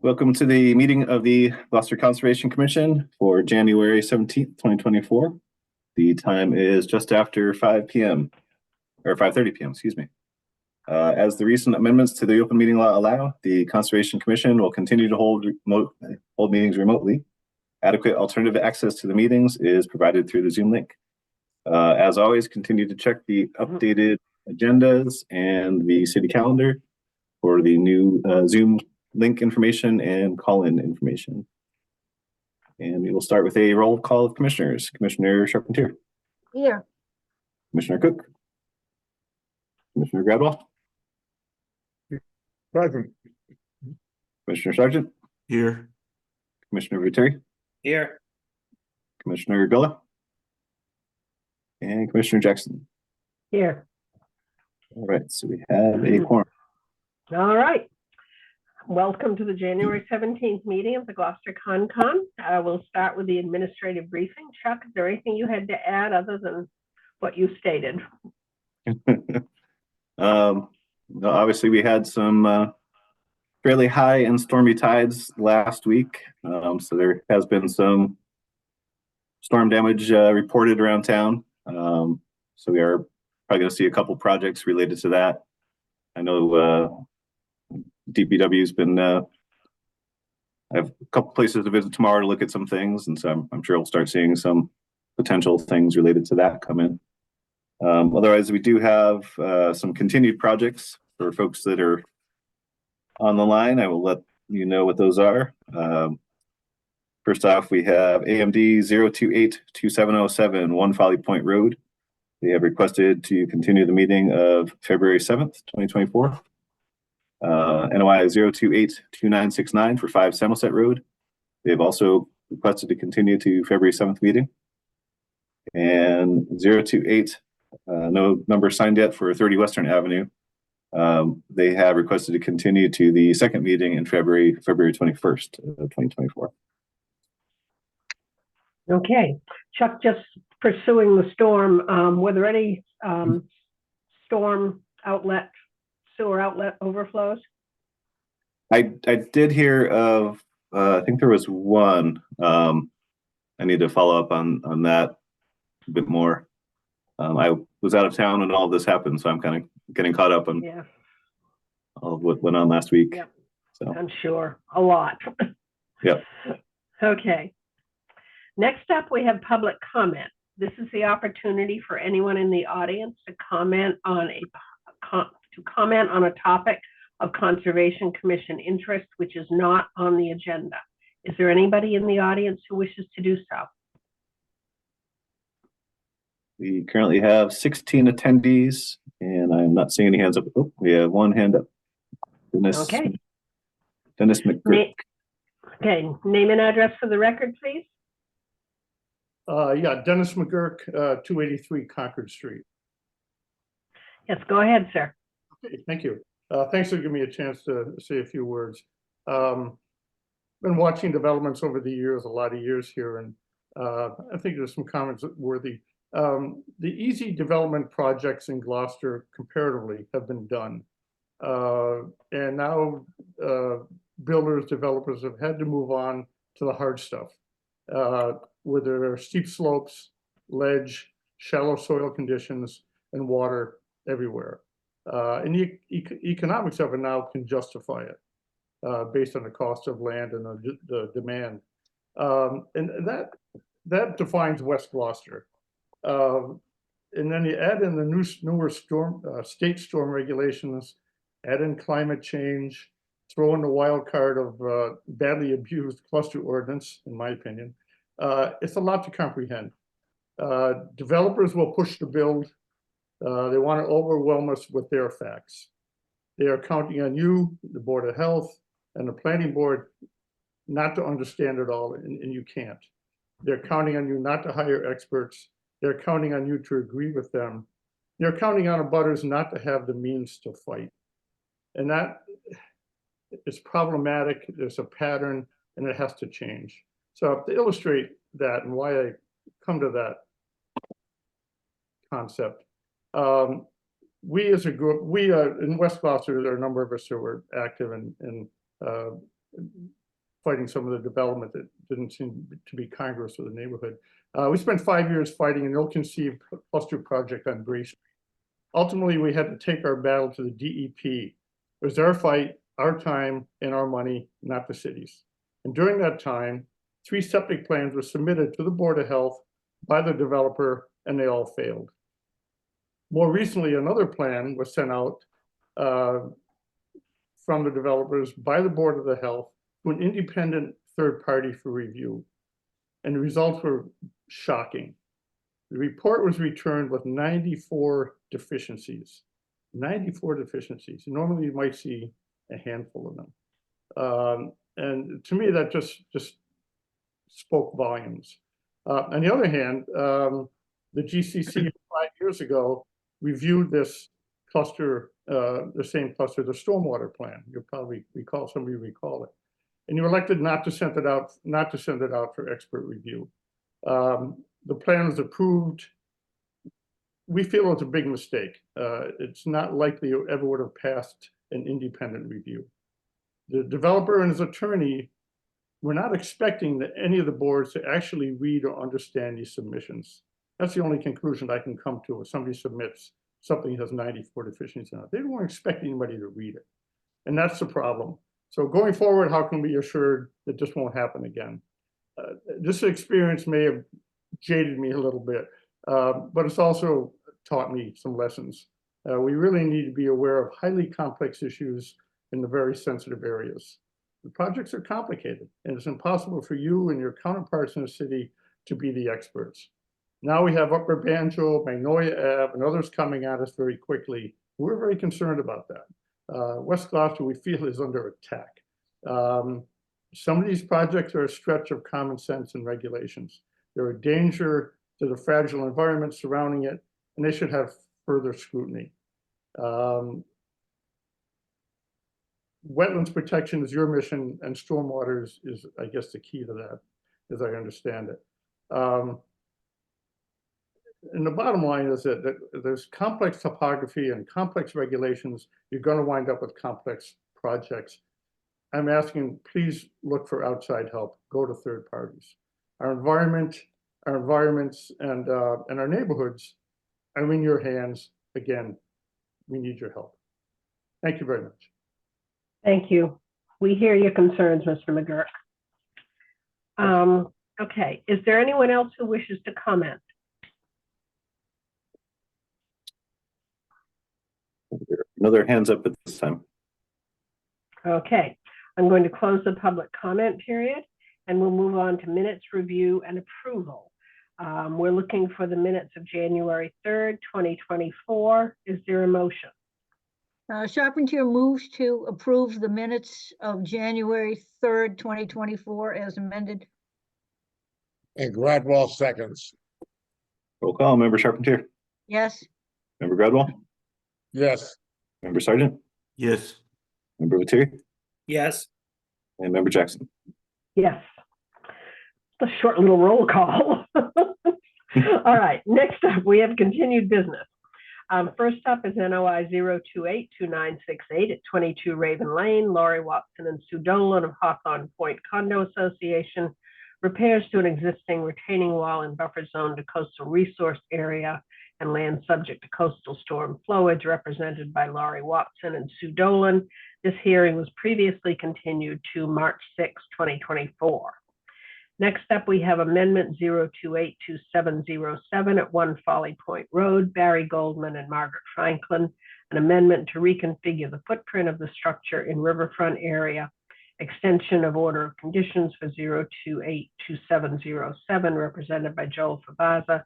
Welcome to the meeting of the Gloucester Conservation Commission for January 17th, 2024. The time is just after 5 p.m. or 5:30 p.m., excuse me. As the recent amendments to the open meeting law allow, the Conservation Commission will continue to hold meetings remotely. Adequate alternative access to the meetings is provided through the Zoom link. As always, continue to check the updated agendas and the city calendar for the new Zoom link information and call-in information. And we will start with a roll call of commissioners. Commissioner Charpentier. Here. Commissioner Cook. Commissioner Gradwell. Present. Commissioner Sargent. Here. Commissioner Viteri. Here. Commissioner Gullah. And Commissioner Jackson. Here. All right, so we have a quorum. All right. Welcome to the January 17th meeting of the Gloucester ConCon. We'll start with the administrative briefing. Chuck, is there anything you had to add other than what you stated? Obviously, we had some fairly high and stormy tides last week. So there has been some storm damage reported around town. So we are probably going to see a couple projects related to that. I know DPW's been, I have a couple places to visit tomorrow to look at some things. And so I'm sure we'll start seeing some potential things related to that come in. Otherwise, we do have some continued projects for folks that are on the line. I will let you know what those are. First off, we have AMD 0282707 One Folly Point Road. They have requested to continue the meeting of February 7th, 2024. NOI 0282969 for 5 Samoset Road. They've also requested to continue to February 7th meeting. And 028, no number signed yet for 30 Western Avenue. They have requested to continue to the second meeting in February 21st, 2024. Okay. Chuck, just pursuing the storm, were there any storm outlet, sewer outlet overflows? I did hear of, I think there was one. I need to follow up on that a bit more. I was out of town when all this happened, so I'm kind of getting caught up on all of what went on last week. Yep. So I'm sure a lot. Yep. Okay. Next up, we have public comment. This is the opportunity for anyone in the audience to comment on a topic of Conservation Commission interest, which is not on the agenda. Is there anybody in the audience who wishes to do so? We currently have 16 attendees, and I'm not seeing any hands up. Oh, we have one hand up. Dennis McGurk. Okay, name and address for the record, please. Yeah, Dennis McGurk, 283 Concord Street. Yes, go ahead, sir. Okay, thank you. Thanks for giving me a chance to say a few words. Been watching developments over the years, a lot of years here, and I think there's some comments worthy. The easy development projects in Gloucester comparatively have been done. And now builders, developers have had to move on to the hard stuff, where there are steep slopes, ledge, shallow soil conditions, and water everywhere. And the economics of it now can justify it based on the cost of land and the demand. And that defines West Gloucester. And then you add in the newer state storm regulations, add in climate change, throw in the wild card of badly abused cluster ordinance, in my opinion. It's a lot to comprehend. Developers will push to build. They want to overwhelm us with their facts. They are counting on you, the Board of Health, and the Planning Board not to understand it all, and you can't. They're counting on you not to hire experts. They're counting on you to agree with them. They're counting on abutters not to have the means to fight. And that is problematic. There's a pattern, and it has to change. So to illustrate that and why I come to that concept, we as a group, in West Gloucester, there are a number of us who are active in fighting some of the development that didn't seem to be congruous with the neighborhood. We spent 5 years fighting an ill-conceived cluster project on Bree Street. Ultimately, we had to take our battle to the DEP. It was our fight, our time, and our money, not the city's. And during that time, 3 septic plans were submitted to the Board of Health by the developer, and they all failed. More recently, another plan was sent out from the developers by the Board of the Health to an independent third party for review. And the results were shocking. The report was returned with 94 deficiencies. 94 deficiencies. Normally, you might see a handful of them. And to me, that just spoke volumes. On the other hand, the GCC 5 years ago reviewed this cluster, the same cluster, the stormwater plan. You'll probably recall, some of you recall it. And you elected not to send it out for expert review. The plan was approved. We feel it's a big mistake. It's not likely it ever would have passed an independent review. The developer and his attorney were not expecting that any of the boards to actually read or understand these submissions. That's the only conclusion I can come to if somebody submits something that has 94 deficiencies in it. They weren't expecting anybody to read it. And that's the problem. So going forward, how can we be assured that this won't happen again? This experience may have jaded me a little bit, but it's also taught me some lessons. We really need to be aware of highly complex issues in the very sensitive areas. The projects are complicated, and it's impossible for you and your counterparts in the city to be the experts. Now we have Upper Banjo, Magnolia Ave, and others coming at us very quickly. We're very concerned about that. West Gloucester, we feel, is under attack. Some of these projects are a stretch of common sense and regulations. They're a danger to the fragile environment surrounding it, and they should have further scrutiny. Wetlands protection is your mission, and stormwater is, I guess, the key to that, as I understand it. And the bottom line is that there's complex topography and complex regulations. You're going to wind up with complex projects. I'm asking, please look for outside help. Go to third parties. Our environment, our environments, and our neighborhoods are in your hands. Again, we need your help. Thank you very much. Thank you. We hear your concerns, Mr. McGurk. Okay, is there anyone else who wishes to comment? Another hands up at this time. Okay, I'm going to close the public comment period, and we'll move on to minutes review and approval. We're looking for the minutes of January 3rd, 2024. Is there a motion? Charpentier moves to approve the minutes of January 3rd, 2024 as amended. And Gradwell seconds. Roll call. Member Charpentier. Yes. Member Gradwell. Yes. Member Sargent. Yes. Member Lettieri. Yes. And Member Jackson. Yes. A short little roll call. All right, next up, we have continued business. First up is NOI 0282968 at 22 Raven Lane, Laurie Watson and Sue Dolan of Hawthorne Point Condo Association. Repairs to an existing retaining wall and buffer zone to coastal resource area and land subject to coastal storm flowage, represented by Laurie Watson and Sue Dolan. This hearing was previously continued to March 6, 2024. Next up, we have Amendment 0282707 at 1 Folly Point Road, Barry Goldman and Margaret Franklin, an amendment to reconfigure the footprint of the structure in riverfront area, extension of order of conditions for 0282707, represented by Joel Favaza,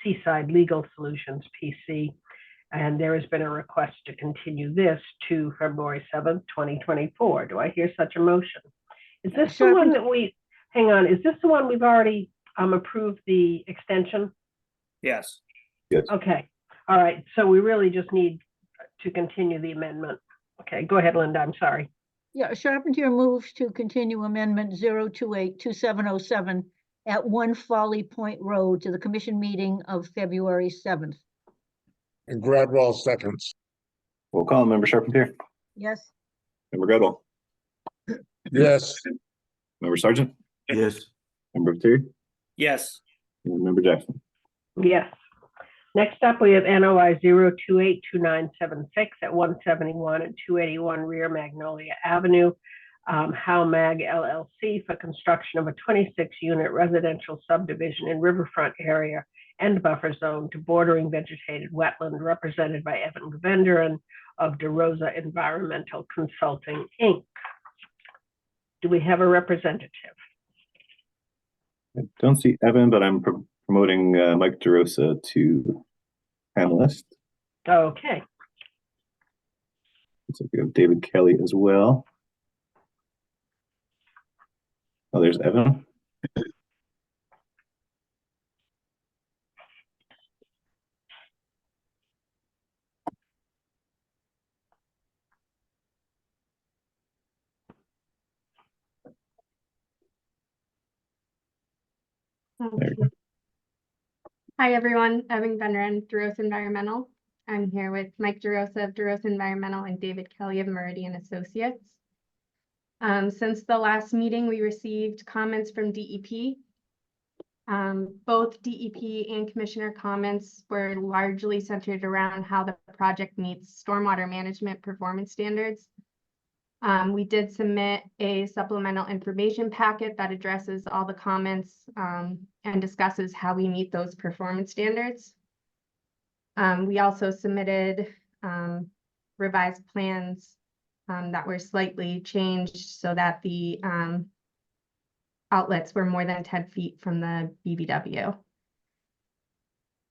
Seaside Legal Solutions, PC. And there has been a request to continue this to February 7th, 2024. Do I hear such a motion? Is this the one that we... Hang on, is this the one we've already approved the extension? Yes. Yes. Okay, all right, so we really just need to continue the amendment. Okay, go ahead, Linda, I'm sorry. Yeah, Charpentier moves to continue amendment 0282707 at 1 Folly Point Road to the commission meeting of February 7th. And Gradwell seconds. Roll call. Member Charpentier. Yes. Member Gradwell. yes, Member Sergeant, Yes. Member Terry, Yes. and Member Jackson. Yes. Next up, we have NOI 0282976 at 171 and 281 Rear Magnolia Avenue. How Mag LLC for construction of a 26-unit residential subdivision in riverfront area and buffer zone to bordering vegetated wetland, represented by Evan Gavendran of DeRosa Environmental Consulting, Inc. Do we have a representative? I don't see Evan, but I'm promoting Mike DeRosa to panelist. Okay. Looks like we have David Kelly as well. Oh, there's Evan. There you go. Hi, everyone. Evan Benren, DeRosa Environmental. I'm here with Mike DeRosa of DeRosa Environmental and David Kelly of Meridian Associates. Since the last meeting, we received comments from DEP. Both DEP and Commissioner comments were largely centered around how the project meets stormwater management performance standards. We did submit a supplemental information packet that addresses all the comments and discusses how we meet those performance standards. We also submitted revised plans that were slightly changed so that the outlets were more than 10 feet from the BBW.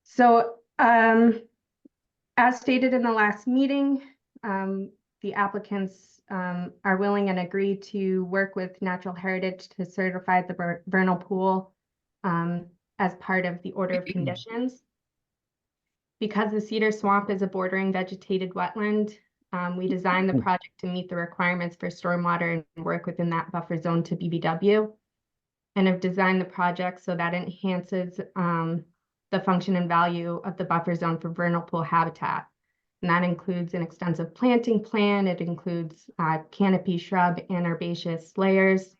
So as stated in the last meeting, the applicants are willing and agree to work with Natural Heritage to certify the vernal pool as part of the order of conditions. Because the Cedar Swamp is a bordering vegetated wetland, we designed the project to meet the requirements for stormwater and work within that buffer zone to BBW, and have designed the project so that it enhances the function and value of the buffer zone for vernal pool habitat. And that includes an extensive planting plan. It includes canopy, shrub, and herbaceous layers.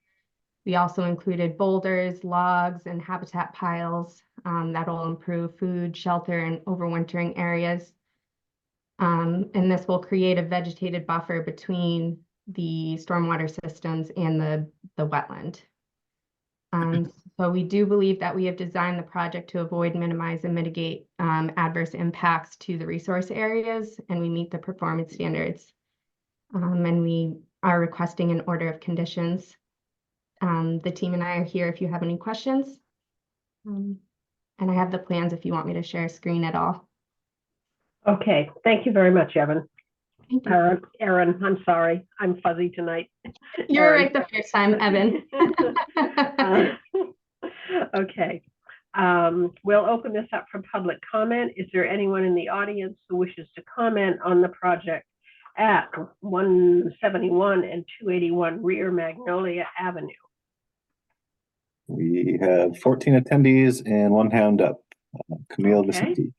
We also included boulders, logs, and habitat piles that will improve food, shelter, and overwintering areas. And this will create a vegetated buffer between the stormwater systems and the wetland. So we do believe that we have designed the project to avoid, minimize, and mitigate adverse impacts to the resource areas, and we meet the performance standards. And we are requesting an order of conditions. The team and I are here if you have any questions. And I have the plans if you want me to share a screen at all. Okay, thank you very much, Evan. Thank you. Erin, I'm sorry, I'm fuzzy tonight. You're Erin. right the first time, Evan. Okay, we'll open this up for public comment. Is there anyone in the audience who wishes to comment on the project at 171 and 281 Rear Magnolia Avenue? We have 14 attendees and one hand up. Camille Okay. Vicente.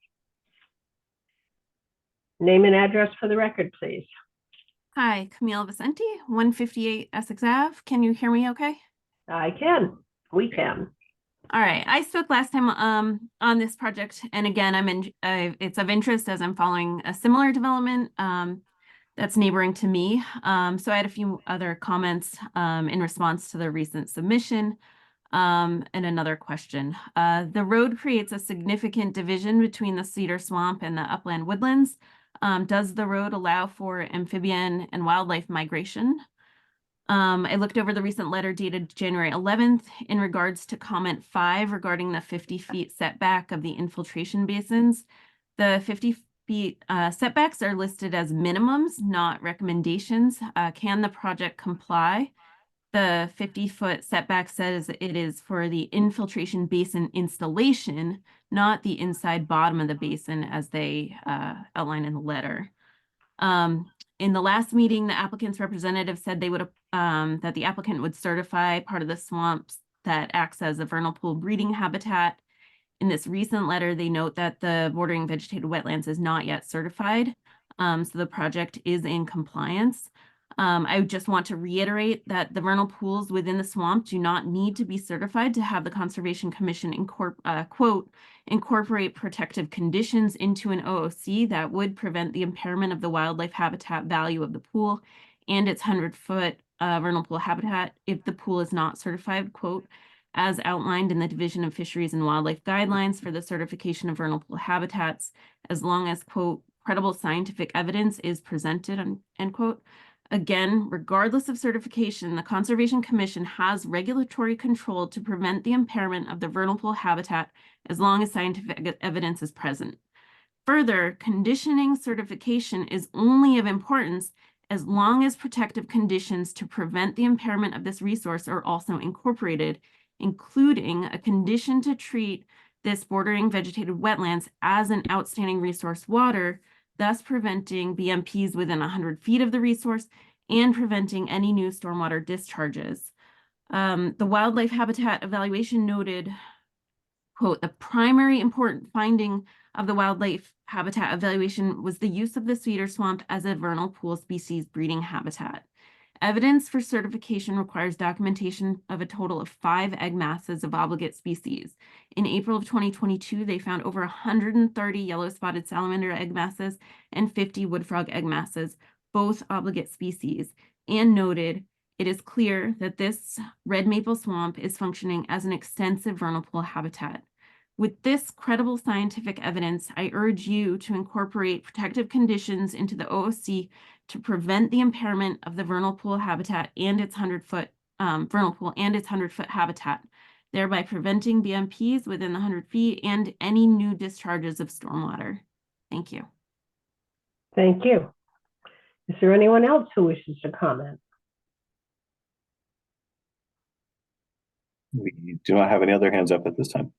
Name and address for the record, please. Hi, Camille Vicente, 158 Essex Ave. Can you hear me okay? I can, we can. All right, I spoke last time on this project, and again, it's of interest as I'm following a similar development that's neighboring to me. So I had a few other comments in response to the recent submission and another question. The road creates a significant division between the Cedar Swamp and the upland woodlands. Does the road allow for amphibian and wildlife migration? I looked over the recent letter dated January 11th in regards to comment 5 regarding the 50 feet setback of the infiltration basins. The 50 feet setbacks are listed as minimums, not recommendations. Can the project comply? The 50-foot setback says it is for the infiltration basin installation, not the inside bottom of the basin as they outline in the letter. In the last meeting, the applicant's representative said they would that the applicant would certify part of the swamps that acts as a vernal pool breeding habitat. In this recent letter, they note that the bordering vegetated wetlands is not yet certified, so the project is in compliance. I just want to reiterate that the vernal pools within the swamp do not need to be certified to have the Conservation Commission incorporate protective conditions into an OOC that would prevent the impairment of the wildlife habitat value of the pool and its 100-foot vernal pool habitat if the pool is not certified, quote, as outlined in the Division of Fisheries and Wildlife Guidelines for the certification of vernal pool habitats, as long as, quote, credible scientific evidence is presented, end quote. Again, regardless of certification, the Conservation Commission has regulatory control to prevent the impairment of the vernal pool habitat as long as scientific evidence is present. Further, conditioning certification is only of importance as long as protective conditions to prevent the impairment of this resource are also incorporated, including a condition to treat this bordering vegetated wetlands as an outstanding resource water, thus preventing BMPs within 100 feet of the resource and preventing any new stormwater discharges. The wildlife habitat evaluation noted, quote, the primary important finding of the wildlife habitat evaluation was the use of the cedar swamp as a vernal pool species breeding habitat. Evidence for certification requires documentation of a total of 5 egg masses of obligate species. In April of 2022, they found over 130 yellow-spotted salamander egg masses and 50 wood frog egg masses, both obligate species, and noted it is clear that this red maple swamp is functioning as an extensive vernal pool habitat. With this credible scientific evidence, I urge you to incorporate protective conditions into the OOC to prevent the impairment of the vernal pool habitat and its 100-foot vernal pool and its 100-foot habitat, thereby preventing BMPs within the 100 feet and any new discharges of stormwater. Thank you. Thank you. Is there anyone else who wishes to comment? We do not have any other hands up at this time.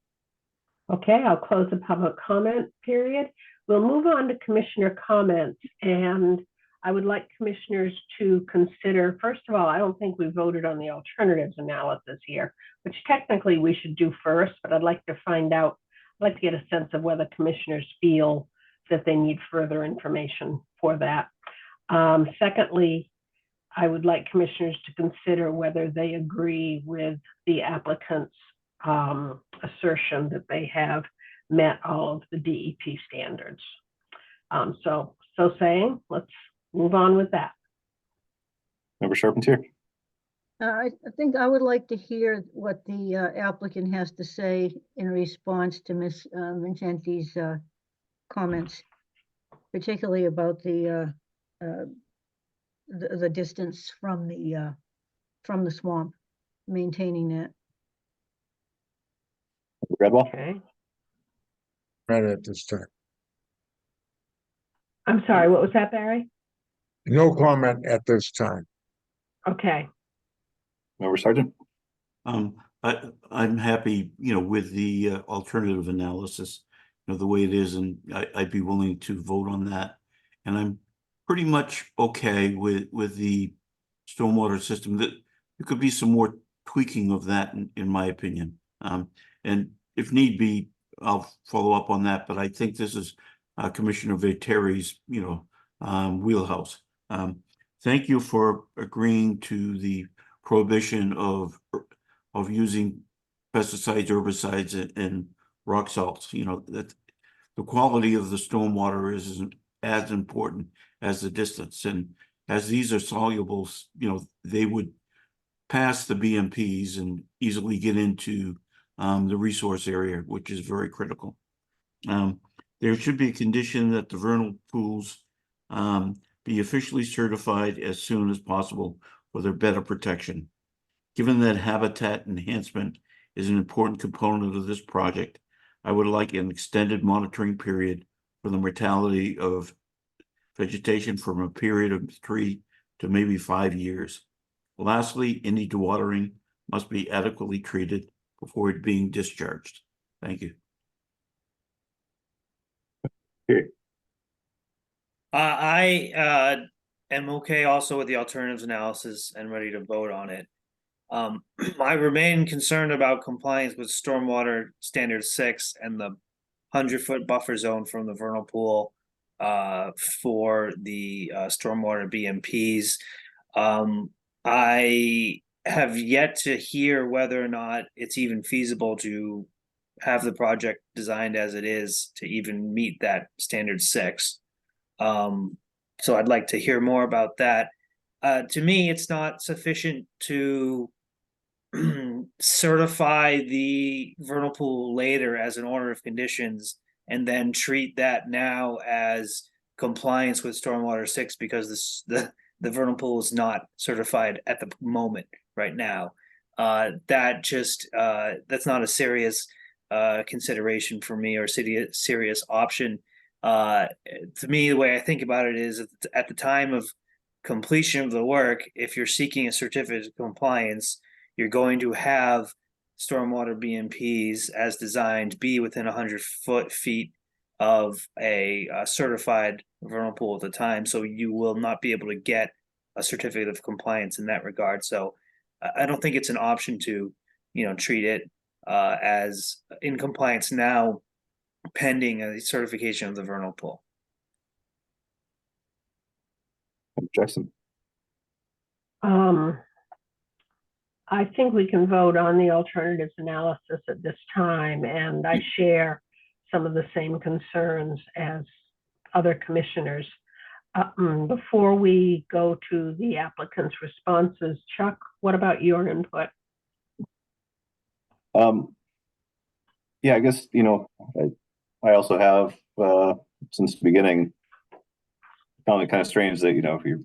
Okay, I'll close the public comment period. We'll move on to commissioner comments, and I would like commissioners to consider, first of all, I don't think we voted on the alternatives analysis here, which technically we should do first, but I'd like to find out, I'd like to get a sense of whether commissioners feel that they need further information for that. Secondly, I would like commissioners to consider whether they agree with the applicant's assertion that they have met all of the DEP standards. So saying, let's move on with that. Member Charpentier. I think I would like to hear what the applicant has to say in response to Ms. Vincenti's comments, particularly about the distance from the swamp, maintaining that. Redwall. Okay. Right at this time. I'm sorry, what was that, Barry? No comment at this time. Okay. Member Sargent. I'm happy, with the alternative analysis, the way it is, and I'd be willing to vote on that. And I'm pretty much okay with the stormwater system. That there could be some more tweaking of that, in my opinion. And if need be, I'll follow up on that. But I think this is Commissioner Vitteri's, wheelhouse. Thank you for agreeing to the prohibition of using pesticides, herbicides, and rock salts. That the quality of the stormwater is as important as the distance. And as these are solubles, they would pass the BMPs and easily get into the resource area, which is very critical. There should be a condition that the vernal pools be officially certified as soon as possible for their better protection. Given that habitat enhancement is an important component of this project, I would like an extended monitoring period for the mortality of vegetation from a period of 3 to maybe 5 years. Lastly, any dewatering must be adequately treated before it being discharged. Thank you. Here. I am okay also with the alternatives analysis and ready to vote on it. I remain concerned about compliance with Stormwater Standard 6 and the 100-foot buffer zone from the vernal pool for the stormwater BMPs. I have yet to hear whether or not it's even feasible to have the project designed as it is to even meet that standard 6. So I'd like to hear more about that. To me, it's not sufficient to certify the vernal pool later as an order of conditions and then treat that now as compliance with stormwater 6 because the vernal pool is not certified at the moment right now. That's not a serious consideration for me or serious option. To me, the way I think about it is at the time of completion of the work, if you're seeking a certificate of compliance, you're going to have stormwater BMPs as designed be within 100 feet of a certified vernal pool at the time. So you will not be able to get a certificate of compliance in that regard. So I don't think it's an option to, treat it as in compliance now pending a certification of the vernal pool. Jackson. I think we can vote on the alternatives analysis at this time, and I share some of the same concerns as other commissioners. Before we go to the applicant's responses, Chuck, what about your input? Yeah, I guess, I also have, since the beginning, found it kind of strange that, if you're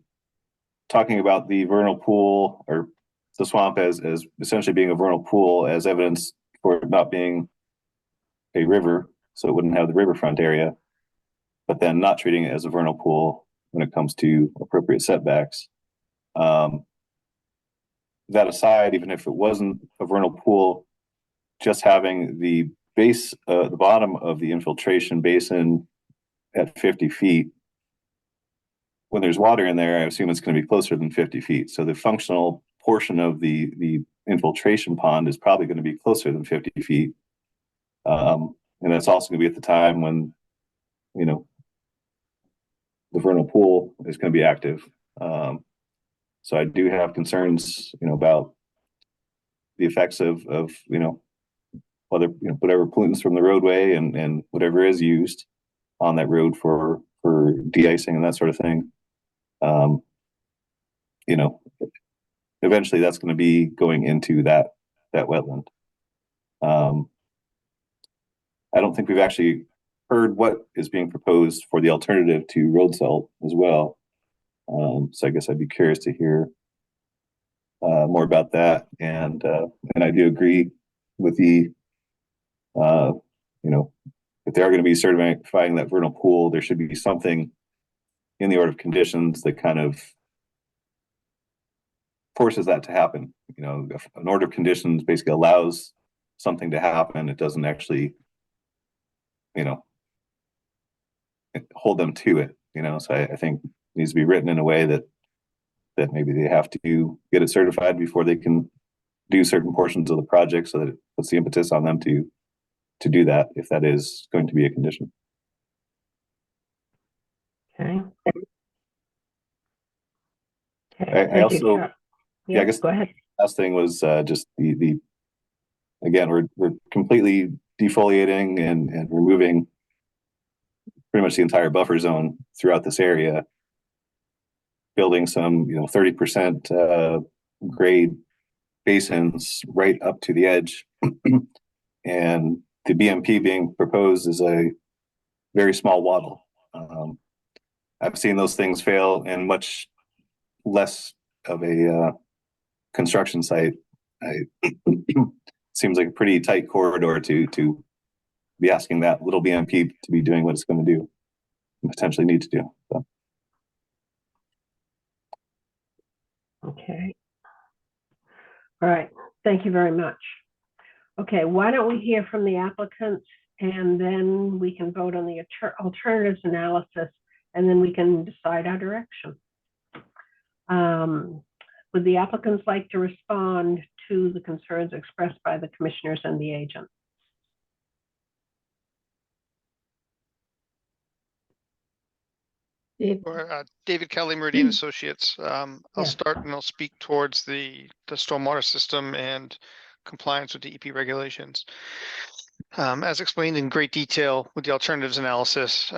talking about the vernal pool or the swamp as essentially being a vernal pool as evidence for it not being a river, so it wouldn't have the riverfront area, but then not treating it as a vernal pool when it comes to appropriate setbacks. That aside, even if it wasn't a vernal pool, just having the base, the bottom of the infiltration basin at 50 feet, when there's water in there, I assume it's going to be closer than 50 feet. So the functional portion of the infiltration pond is probably going to be closer than 50 feet. And that's also going to be at the time when, the vernal pool is going to be active. So I do have concerns, about the effects of whether, whatever pollutants from the roadway and whatever is used on that road for de-icing and that sort of thing. Eventually that's going to be going into that wetland. I don't think we've actually heard what is being proposed for the alternative to road salt as well. So I guess I'd be curious to hear more about that. And I do agree with the, if they are going to be certifying that vernal pool, there should be something in the order of conditions that kind of forces that to happen. An order of conditions basically allows something to happen. It doesn't actually, hold them to it. So I think it needs to be written in a way that maybe they have to get it certified before they can do certain portions of the project, so that it puts the impetus on them to do that, if that is going to be a condition. Okay. I also, Chuck. I guess go ahead. last thing was just the again, we're completely defoliating and removing pretty much the entire buffer zone throughout this area, building some 30% grade basins right up to the edge. And the BMP being proposed is a very small wattle. I've seen those things fail in much less of a construction site. Seems like a pretty tight corridor to be asking that little BMP to be doing what it's going to do, and potentially need to do. So. Okay. All right. Thank you very much. Okay, why don't we hear from the applicants, and then we can vote on the alternatives analysis, and then we can decide our direction. Would the applicants like to respond to the concerns expressed by the commissioners and the agent? Dave? David Kelly, Meridian Mm. Associates. I'll Yeah. start and I'll speak towards the stormwater system and compliance with DEP regulations. As explained in great detail with the alternatives analysis,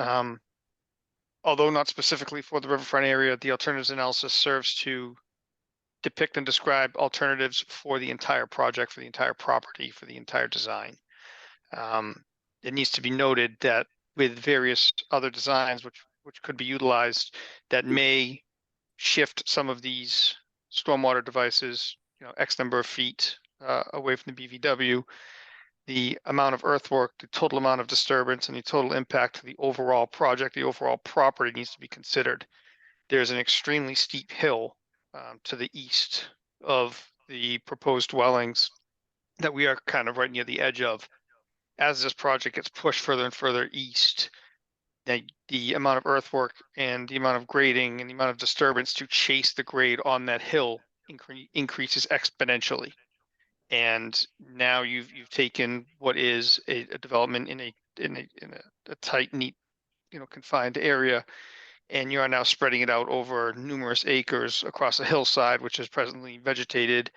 although not specifically for the riverfront area, the alternatives analysis serves to depict and describe alternatives for the entire project, for the entire property, for the entire design. It needs to be noted that with various other designs which could be utilized that may shift some of these stormwater devices, X number of feet away from the BVW, the amount of earthwork, the total amount of disturbance, and the total impact to the overall project, the overall property needs to be considered. There's an extremely steep hill to the east of the proposed dwellings that we are kind of right near the edge of. As this project gets pushed further and further east, the amount of earthwork and the amount of grading and the amount of disturbance to chase the grade on that hill increases exponentially. And now you've taken what is a development in a tight, neat, confined area, and you are now spreading it out over numerous acres across a hillside, which is presently vegetated,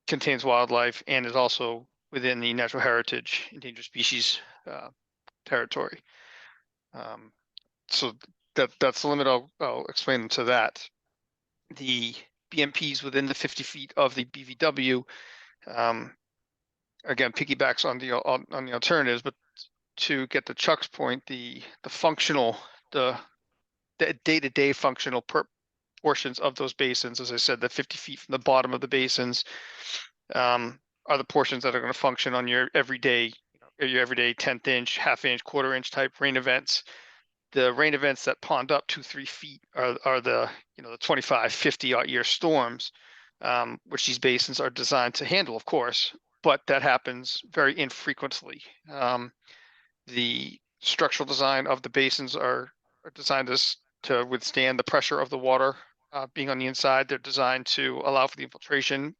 contains wildlife, and is also within the natural heritage endangered species territory. So that's the limit. I'll explain to that. The BMPs within the 50 feet of the BVW, again, piggybacks on the alternatives, but to get to Chuck's point, the day-to-day functional portions of those basins, as I said, the 50 feet from the bottom of the basins, are the portions that are going to function on your everyday 10th inch, half inch, quarter inch type rain events. The rain events that pond up 2-3 feet are the the 25, 50 year storms, which these basins are designed to handle, of course, but that happens very infrequently. The structural design of the basins are designed to withstand the pressure of the water being on the inside. They're designed to allow for the infiltration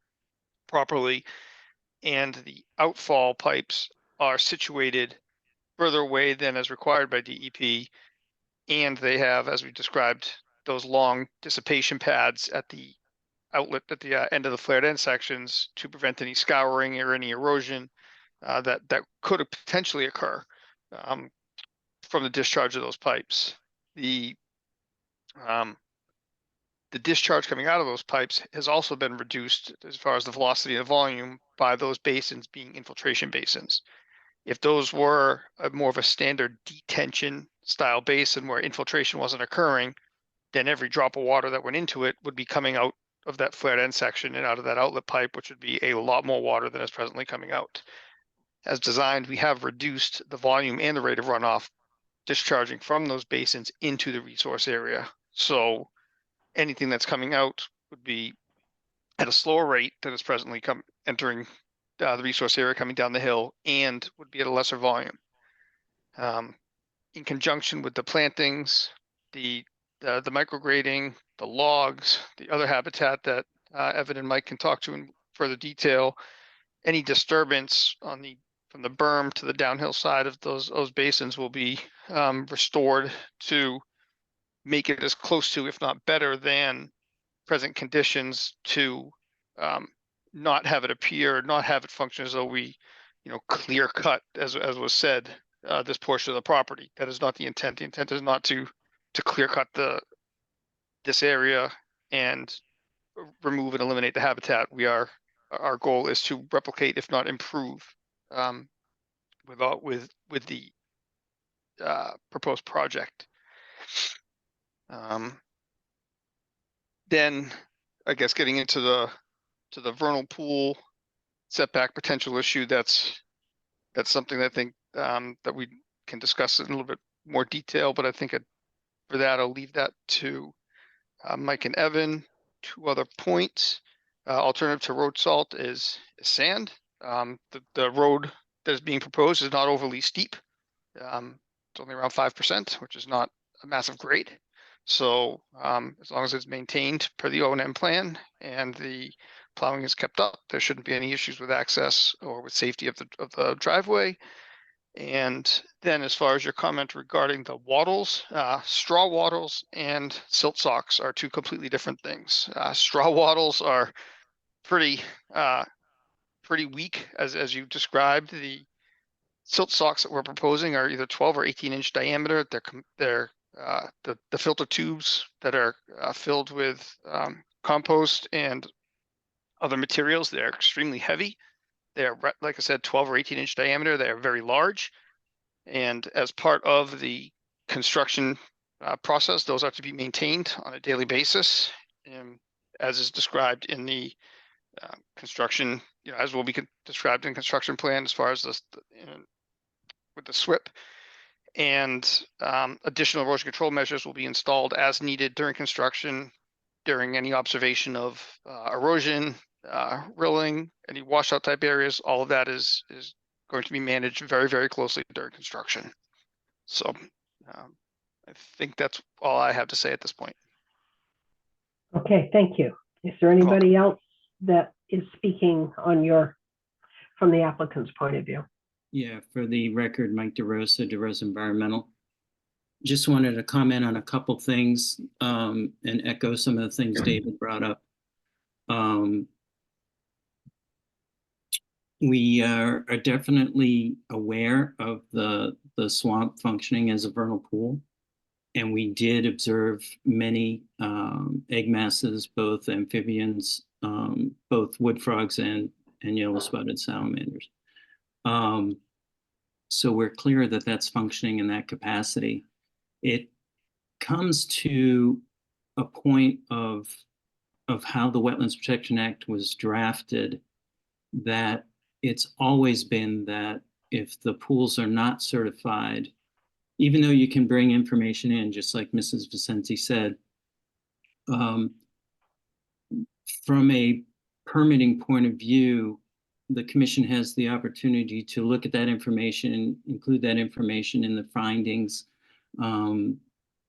properly, and the outfall pipes are situated further away than is required by DEP, and they have, as we described, those long dissipation pads at the outlet at the end of the flared end sections to prevent any scouring or any erosion that could potentially occur from the discharge of those pipes. The discharge coming out of those pipes has also been reduced as far as the velocity and the volume by those basins being infiltration basins. If those were more of a standard detention style basin where infiltration wasn't occurring, then every drop of water that went into it would be coming out of that flared end section and out of that outlet pipe, which would be a lot more water than is presently coming out. As designed, we have reduced the volume and the rate of runoff discharging from those basins into the resource area. So anything that's coming out would be at a slower rate than is presently entering the resource area coming down the hill, and would be at a lesser volume. In conjunction with the plantings, the micrograding, the logs, the other habitat that Evan and Mike can talk to in further detail, any disturbance from the berm to the downhill side of those basins will be restored to make it as close to, if not better than, present conditions, to not have it appear, not have it function as though we, clear cut, as was said, this portion of the property. That is not the intent. The intent is not to clear cut this area and remove and eliminate the habitat. Our goal is to replicate, if not improve, with the proposed project. Then, I guess, getting into the vernal pool setback potential issue, that's something that I think that we can discuss in a little bit more detail, but I think for that, I'll leave that to Mike and Evan. 2 other points. Alternative to road salt is sand. The road that is being proposed is not overly steep. It's only around 5%, which is not a massive grade. So as long as it's maintained per the O&M plan and the plowing is kept up, there shouldn't be any issues with access or with safety of the driveway. And then as far as your comment regarding the wattles, straw wattles and silt socks are two completely different things. Straw wattles are pretty pretty weak, as you described. The silt socks that we're proposing are either 12 or 18-inch diameter. They're the filter tubes that are filled with compost and other materials. They're extremely heavy. They're, like I said, 12 or 18-inch diameter. They are very large. And as part of the construction process, those are to be maintained on a daily basis, as is described in the construction, as will be described in construction plan as far as this with the SWIP. And additional erosion control measures will be installed as needed during construction, during any observation of erosion, rilling, any washout type areas. All of that is going to be managed very, very closely during construction. So I think that's all I have to say at this point. Okay, thank you. Is there anybody else that is speaking from the applicant's point of view? Yeah, for the record, Mike DeRosa, DeRosa Environmental. Just wanted to comment on a couple things and echo some of the things David brought up. We are definitely aware of the swamp functioning as a vernal pool. And we did observe many egg masses, both amphibians, both wood frogs and yellow-spotted salamanders. So we're clear that that's functioning in that capacity. It comes to a point of how the Wetlands Protection Act was drafted, that it's always been that if the pools are not certified, even though you can bring information in, just like Mrs. Vicente said, from a permitting point of view, the commission has the opportunity to look at that information and include that information in the findings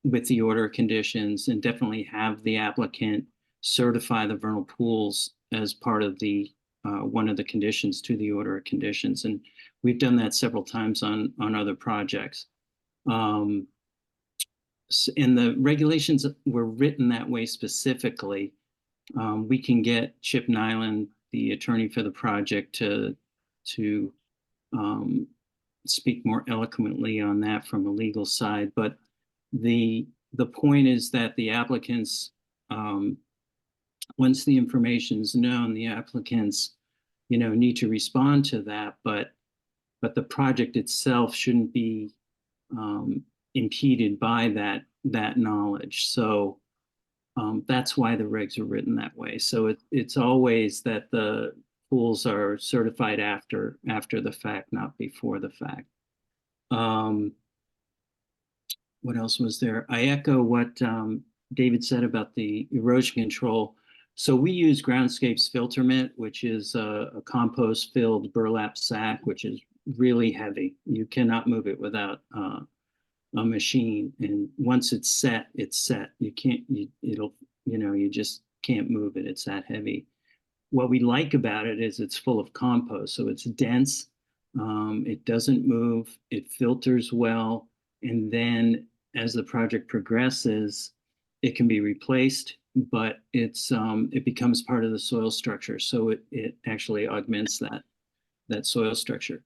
with the order of conditions, and definitely have the applicant certify the vernal pools as part of the one of the conditions to the order of conditions. And we've done that several times on other projects. And the regulations were written that way specifically. We can get Chip Nyland, the attorney for the project, to speak more eloquently on that from a legal side. But the point is that the applicants, once the information is known, the applicants, need to respond to that. But the project itself shouldn't be impeded by that knowledge. So that's why the regs are written that way. So it's always that the pools are certified after the fact, not before the fact. What else was there? I echo what David said about the erosion control. So we use Groundscapes Filter Mitt, which is a compost-filled burlap sack, which is really heavy. You cannot move it without a machine. And once it's set, it's set. You can't, you just can't move it. It's that heavy. What we like about it is it's full of compost. So it's dense. It doesn't move. It filters well. And then as the project progresses, it can be replaced, but it becomes part of the soil structure. So it actually augments that soil structure.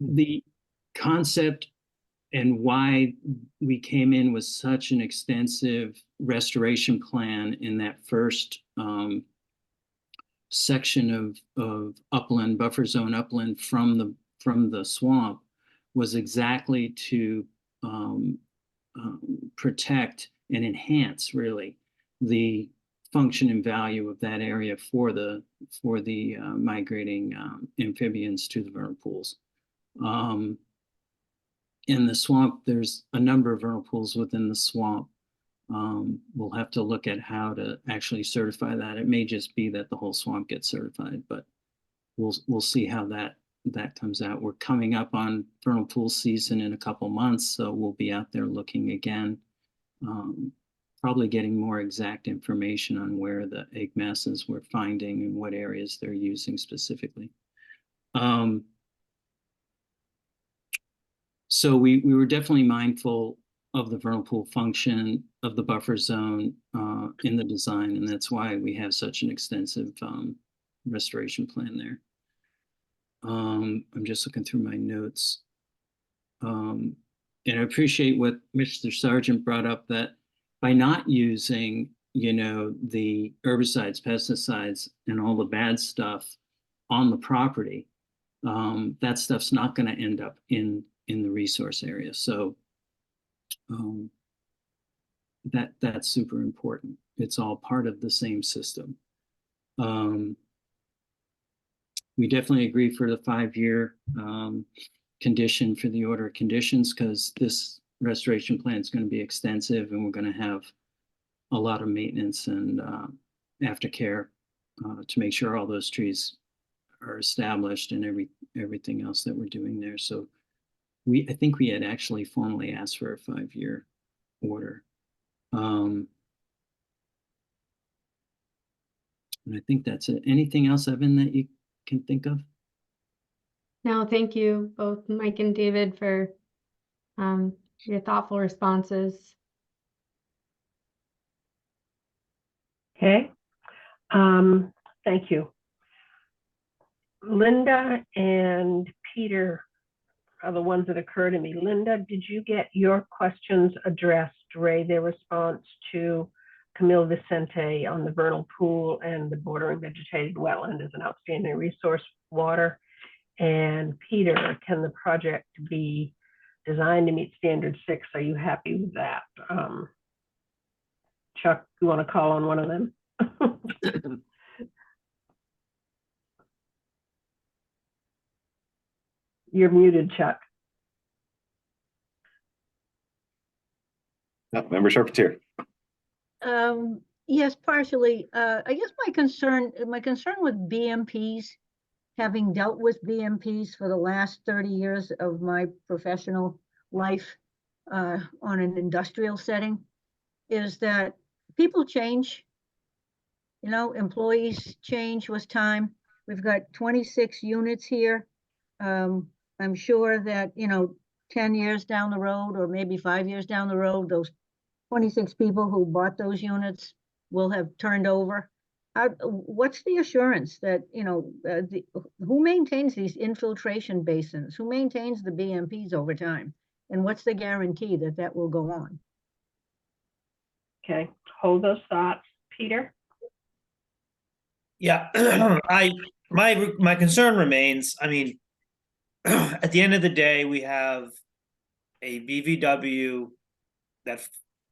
The concept and why we came in with such an extensive restoration plan in that first section of upland, buffer zone upland from the swamp, was exactly to protect and enhance really the function and value of that area for the migrating amphibians to the vernal pools. In the swamp, there's a number of vernal pools within the swamp. We'll have to look at how to actually certify that. It may just be that the whole swamp gets certified, but we'll see how that comes out. We're coming up on vernal pool season in a couple months, so we'll be out there looking again, probably getting more exact information on where the egg masses we're finding and what areas they're using specifically. So we were definitely mindful of the vernal pool function of the buffer zone in the design, and that's why we have such an extensive restoration plan there. I'm just looking through my notes. And I appreciate what Mr. Sargent brought up, that by not using, you know, the herbicides, pesticides, and all the bad stuff on the property, that stuff's not going to end up in the resource area. So that's super important. It's all part of the same system. We definitely agree for the 5-year condition for the order of conditions, because this restoration plan is going to be extensive, and we're going to have a lot of maintenance and aftercare to make sure all those trees are established and everything else that we're doing there. So I think we had actually formally asked for a 5-year order. And I think that's it. Anything else, Evan, that you can think of? No, thank you both Mike and David for your thoughtful responses. Okay. Thank you. Linda and Peter are the ones that occur to me. Linda, did you get your questions addressed? Ray, their response to Camille Vicente on the vernal pool and the bordering vegetated wetland is an outstanding resource water. And Peter, can the project be designed to meet standard 6? Are you happy with that? Chuck, you want to call on one of them? You're muted, Chuck. Member Charpentier. Yes, partially. I guess my concern with BMPs, having dealt with BMPs for the last 30 years of my professional life on an industrial setting, is that people change. You know, employees change with time. We've got 26 units here. I'm sure that, you know, 10 years down the road, or maybe 5 years down the road, those 26 people who bought those units will have turned over. What's the assurance that, you know, who maintains these infiltration basins? Who maintains the BMPs over time? And what's the guarantee that that will go on? Okay, hold those thoughts. Peter? Yeah, my concern remains. I mean, at the end of the day, we have a BVW that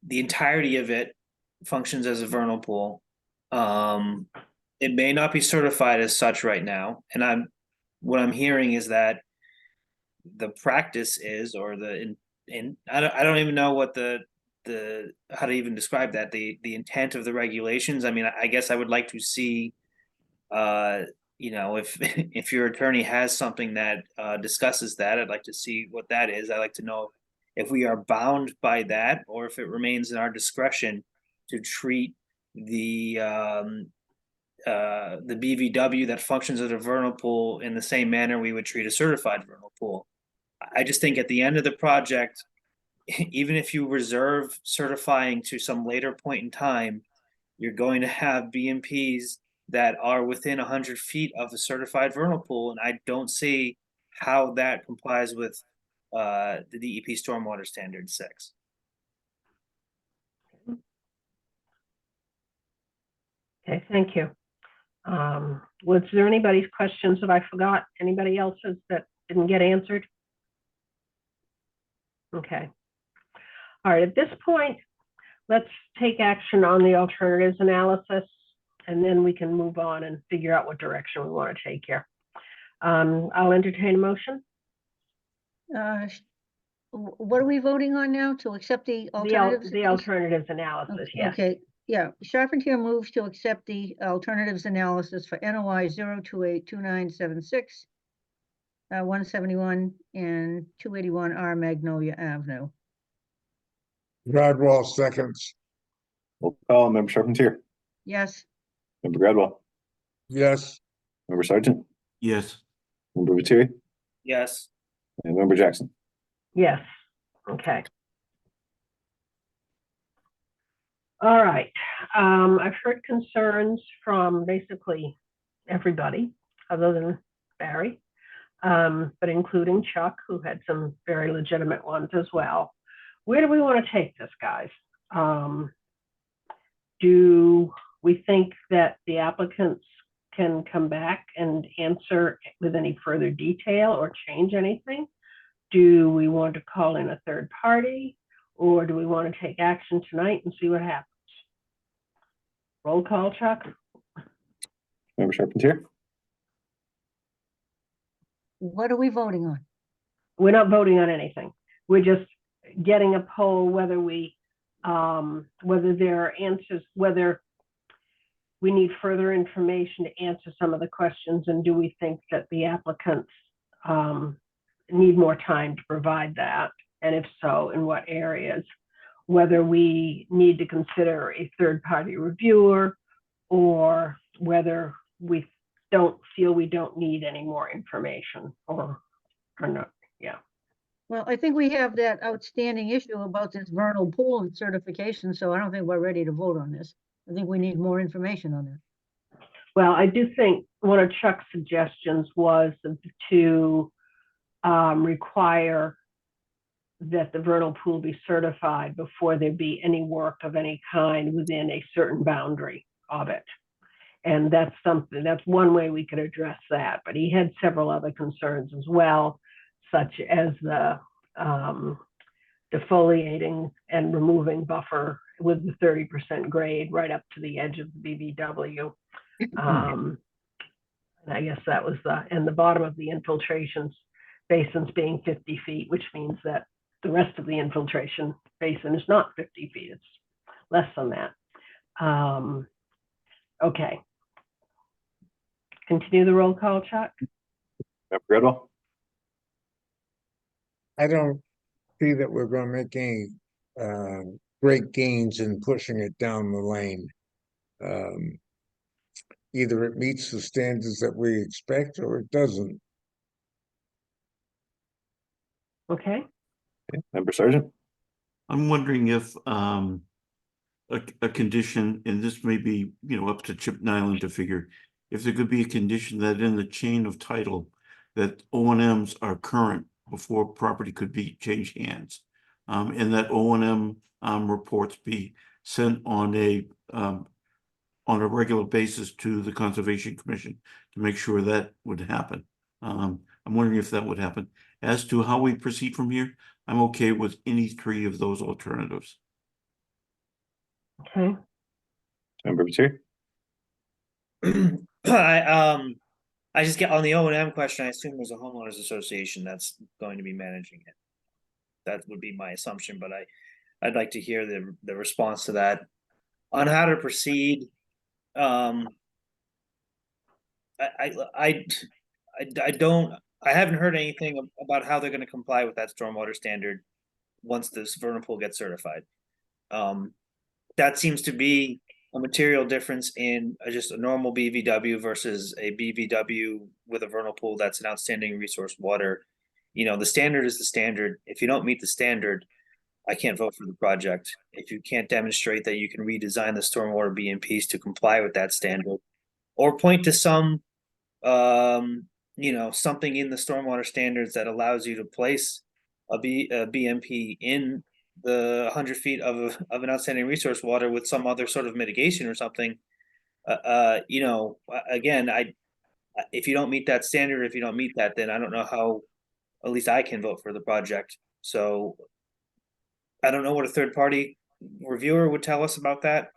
the entirety of it functions as a vernal pool. It may not be certified as such right now, and what I'm hearing is that the practice is, or I don't even know what the how to even describe that, the intent of the regulations. I mean, I guess I would like to see, you know, if your attorney has something that discusses that, I'd like to see what that is. I'd like to know if we are bound by that, or if it remains in our discretion to treat the BVW that functions as a vernal pool in the same manner we would treat a certified vernal pool. I just think at the end of the project, even if you reserve certifying to some later point in time, you're going to have BMPs that are within 100 feet of a certified vernal pool, and I don't see how that complies with the DEP Stormwater Standard 6. Okay, thank you. Was there anybody's questions that I forgot? Anybody else's that didn't get answered? Okay. All right, at this point, let's take action on the alternatives analysis, and then we can move on and figure out what direction we want to take here. I'll entertain a motion. What are we voting on now? To accept the alternatives? The alternatives analysis, yes. Okay, yeah. Charpentier moves to accept the alternatives analysis for NOI 0282976, 171 and 281R Magnolia Avenue. Gradwell seconds. We'll call Member Charpentier. Yes. Member Gradwell. Yes. Member Sargent. Yes. Member Viteri. Yes. And Member Jackson. Yes, okay. All right, I've heard concerns from basically everybody other than Barry, but including Chuck, who had some very legitimate ones as well. Where do we want to take this, guys? Do we think that the applicants can come back and answer with any further detail or change anything? Do we want to call in a third party, or do we want to take action tonight and see what happens? Roll call, Chuck? Member Charpentier? What are we voting on? We're not voting on anything. We're just getting a poll whether we, whether there are answers, whether we need further information to answer some of the questions, and do we think that the applicants need more time to provide that? And if so, in what areas? Whether we need to consider a third-party reviewer, or whether we don't feel we don't need any more information, or not. Yeah. Well, I think we have that outstanding issue about this vernal pool and certification, so I don't think we're ready to vote on this. I think we need more information on that. Well, I do think one of Chuck's suggestions was to require that the vernal pool be certified before there be any work of any kind within a certain boundary of it. And that's something, that's one way we could address that. But he had several other concerns as well, such as the defoliating and removing buffer with the 30% grade right up to the edge of the BVW. And I guess that was and the bottom of the infiltration basins being 50 feet, which means that the rest of the infiltration basin is not 50 feet, it's less than that. Okay. Continue the roll call, Chuck. Member Gridwell? I don't see that we're gonna make any great gains in pushing it down the lane. Either it meets the standards that we expect or it doesn't. Okay. Member Sargent? I'm wondering if a condition, and this may be, you know, up to Chip Nyland to figure, if there could be a condition that in the chain of title that O&Ms are current before property could be changed hands, and that O&M reports be sent on a regular basis to the Conservation Commission to make sure that would happen. I'm wondering if that would happen. As to how we proceed from here, I'm okay with any three of those alternatives. Okay. Member Patir? I just get on the O&M question. I assume there's a homeowners association that's going to be managing it. That would be my assumption, but I'd like to hear the response to that. On how to proceed, I haven't heard anything about how they're going to comply with that stormwater standard once this vernal pool gets certified. That seems to be a material difference in just a normal BVW versus a BVW with a vernal pool that's an outstanding resource water. You know, the standard is the standard. If you don't meet the standard, I can't vote for the project. If you can't demonstrate that you can redesign the stormwater BMPs to comply with that standard, or point to some, you know, something in the stormwater standards that allows you to place a BMP in the 100 feet of an outstanding resource water with some other sort of mitigation or something, you know, again, if you don't meet that standard, if you don't meet that, then I don't know how, at least I can vote for the project. So I don't know what a third party reviewer would tell us about that.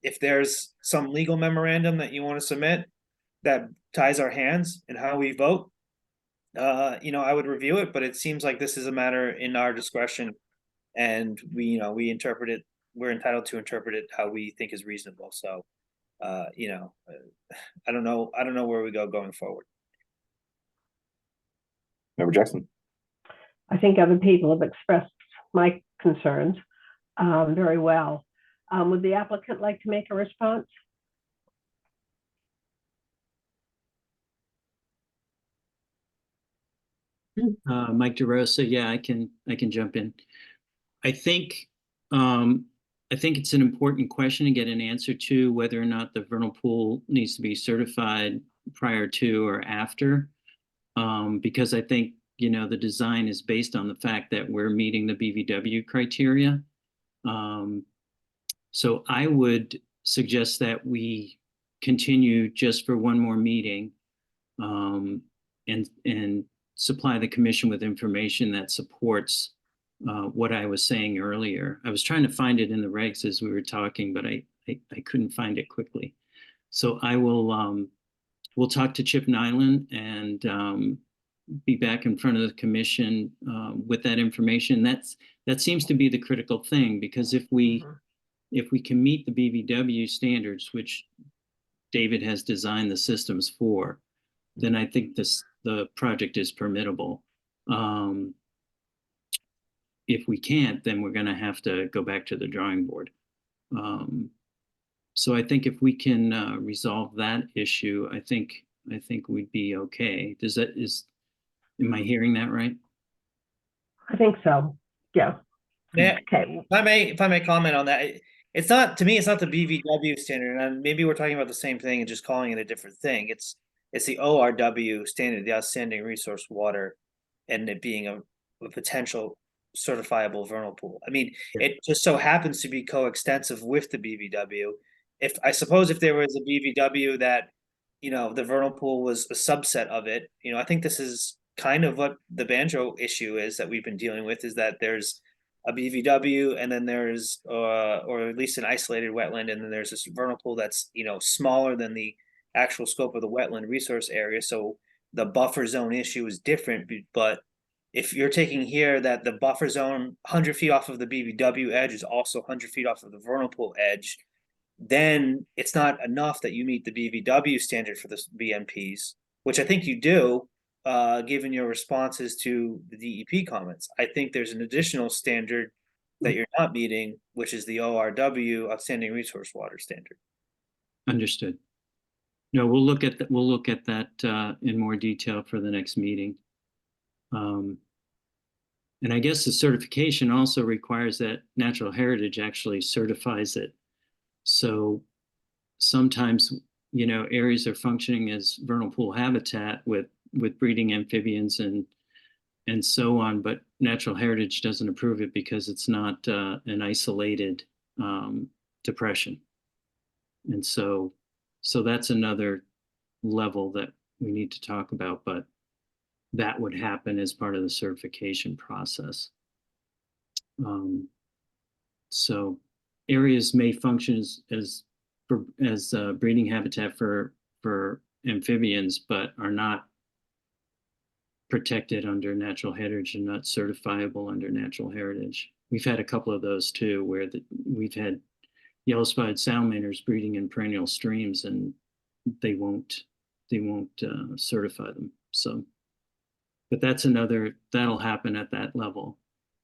If there's some legal memorandum that you want to submit that ties our hands in how we vote, you know, I would review it, but it seems like this is a matter in our discretion, and we interpret it. We're entitled to interpret it how we think is reasonable. So, you know, I don't know where we go going forward. Member Jackson? I think other people have expressed my concerns very well. Would the applicant like to make a response? Mike DeRosa, yeah, I can jump in. I think it's an important question to get an answer to whether or not the vernal pool needs to be certified prior to or after. Because I think, the design is based on the fact that we're meeting the BVW criteria. So I would suggest that we continue just for one more meeting, and supply the commission with information that supports what I was saying earlier. I was trying to find it in the regs as we were talking, but I couldn't find it quickly. So I will we'll talk to Chip Nyland and be back in front of the commission with that information. That seems to be the critical thing, because if we can meet the BVW standards, which David has designed the systems for, then I think the project is permittable. If we can't, then we're going to have to go back to the drawing board. So I think if we can resolve that issue, I think we'd be okay. Am I hearing that right? I think so. Yeah. Yeah, Okay. if I may comment on that, it's not, to me, it's not the BVW standard, and maybe we're talking about the same thing and just calling it a different thing. It's the ORW standard, the outstanding resource water, and it being a potential certifiable vernal pool. I mean, it just so happens to be coextensive with the BVW. I suppose if there was a BVW that, the vernal pool was a subset of it, I think this is kind of what the Banjo issue is that we've been dealing with, is that there's a BVW, and then there's or at least an isolated wetland, and then there's this vernal pool that's smaller than the actual scope of the wetland resource area. So the buffer zone issue is different. But if you're taking here that the buffer zone 100 feet off of the BVW edge is also 100 feet off of the vernal pool edge, then it's not enough that you meet the BVW standard for the BMPs, which I think you do. Given your responses to the DEP comments, I think there's an additional standard that you're not meeting, which is the ORW, outstanding resource water standard. Understood. No, we'll look at that. We'll look at that in more detail for the next meeting. And I guess the certification also requires that Natural Heritage actually certifies it. So sometimes, areas are functioning as vernal pool habitat with breeding amphibians and so on, but Natural Heritage doesn't approve it because it's not an isolated depression. And so that's another level that we need to talk about, but that would happen as part of the certification process. So areas may function as breeding habitat for amphibians, but are not protected under Natural Heritage and not certifiable under Natural Heritage. We've had a couple of those too, where we've had yellow-spotted salamanders breeding in perennial streams, and they won't certify them. So, but that'll happen at that level.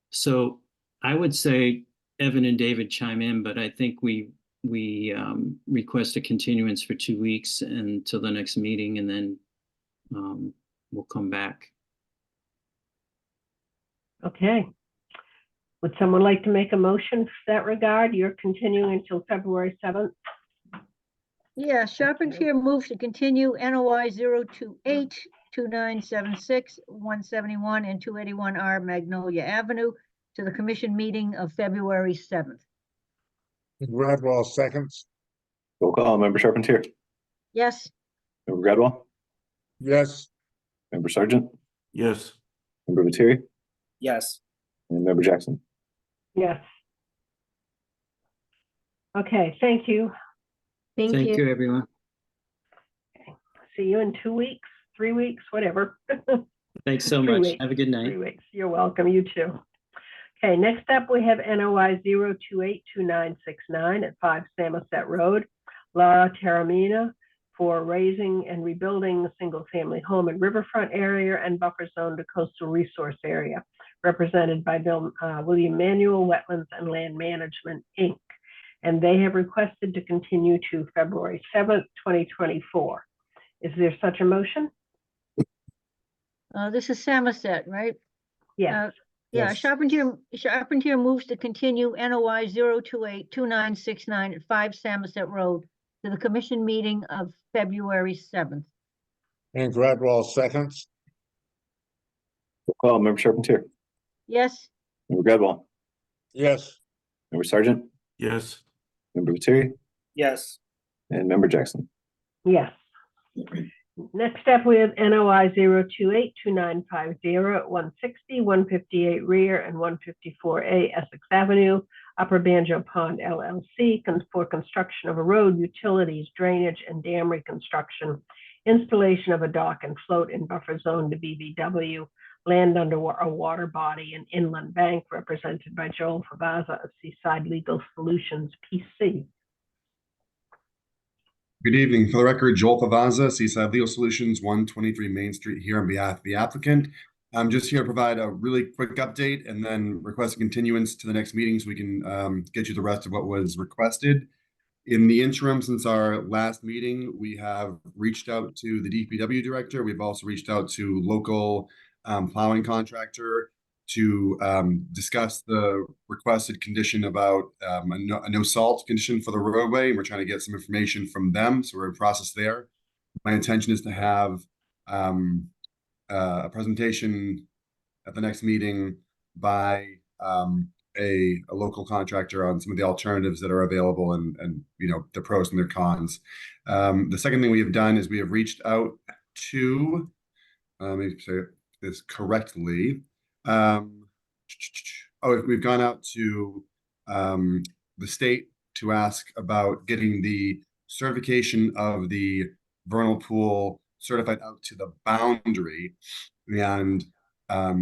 So I would say Evan and David chime in, but I think we request a continuance for 2 weeks until the next meeting, and then we'll come back. Okay. Would someone like to make a motion for that regard? You're continuing until February 7th. Yeah, Charpentier moves to continue NOI 028, 2976, 171, and 281R Magnolia Avenue to the commission meeting of February 7th. Gradwell seconds. Roll call, Member Charpentier, Yes, Member Gradwell, Yes, Member Sargent, Yes. Member Materi, Yes. and Member Jackson. Yes. Okay, thank you. Thank Thank you. you, everyone. See you in 2 weeks, 3 weeks, whatever. Thanks so 3 much. weeks. Have a good night. 3 weeks. You're welcome. You too. Okay, next up, we have NOI 0282969 at 5 Samoset Road. Laura Taramina for raising and rebuilding a single-family home in riverfront area and buffer zone to coastal resource area, represented by William Manuel Wetlands and Land Management, Inc. And they have requested to continue to February 7th, 2024. Is there such a motion? This is Samoset, right? Yes, Yeah, Yes. Charpentier moves to continue NOI 0282969 at 5 Samoset Road to the commission meeting of February 7th. and Gradwell seconds. Roll call, Member Charpentier, Yes, Member Gradwell, Yes, Member Sargent, Yes, Member Lettieri, Yes, and Member Jackson. yes. Next up, we have NOI 0282950 at 160, 158 rear and 154A Essex Avenue, Upper Banjo Pond LLC, for construction of a road, utilities, drainage, and dam reconstruction, installation of a dock and float in buffer zone to BBW, land under a water body and inland bank, represented by Joel Favaza of Seaside Legal Solutions, PC. Good evening. For the record, Joel Favaza, Seaside Legal Solutions, 123 Main Street, here on behalf of the applicant. I'm just here to provide a really quick update and then request a continuance to the next meeting so we can get you the rest of what was requested. In the interim, since our last meeting, we have reached out to the DPW director. We've also reached out to local plowing contractor to discuss the requested condition about a no salt condition for the roadway. We're trying to get some information from them, so we're in process there. My intention is to have a presentation at the next meeting by a local contractor on some of the alternatives that are available and you know, the pros and their cons. The second thing we have done is we have reached out to let me say this correctly. We've gone out to the state to ask about getting the certification of the vernal pool certified out to the boundary, and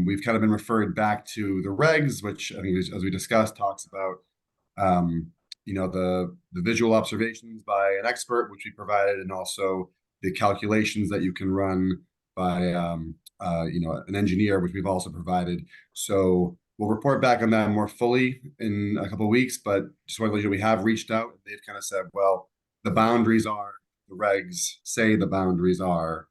we've kind of been referred back to the regs, which I think, as we discussed, talks about you know, the visual observations by an expert, which we provided, and also the calculations that you can run by you know, an engineer, which we've also provided. So we'll report back on that more fully in a couple of weeks, but just want to let you know we have reached out. They've kind of said, well, the boundaries are, the regs say the boundaries are,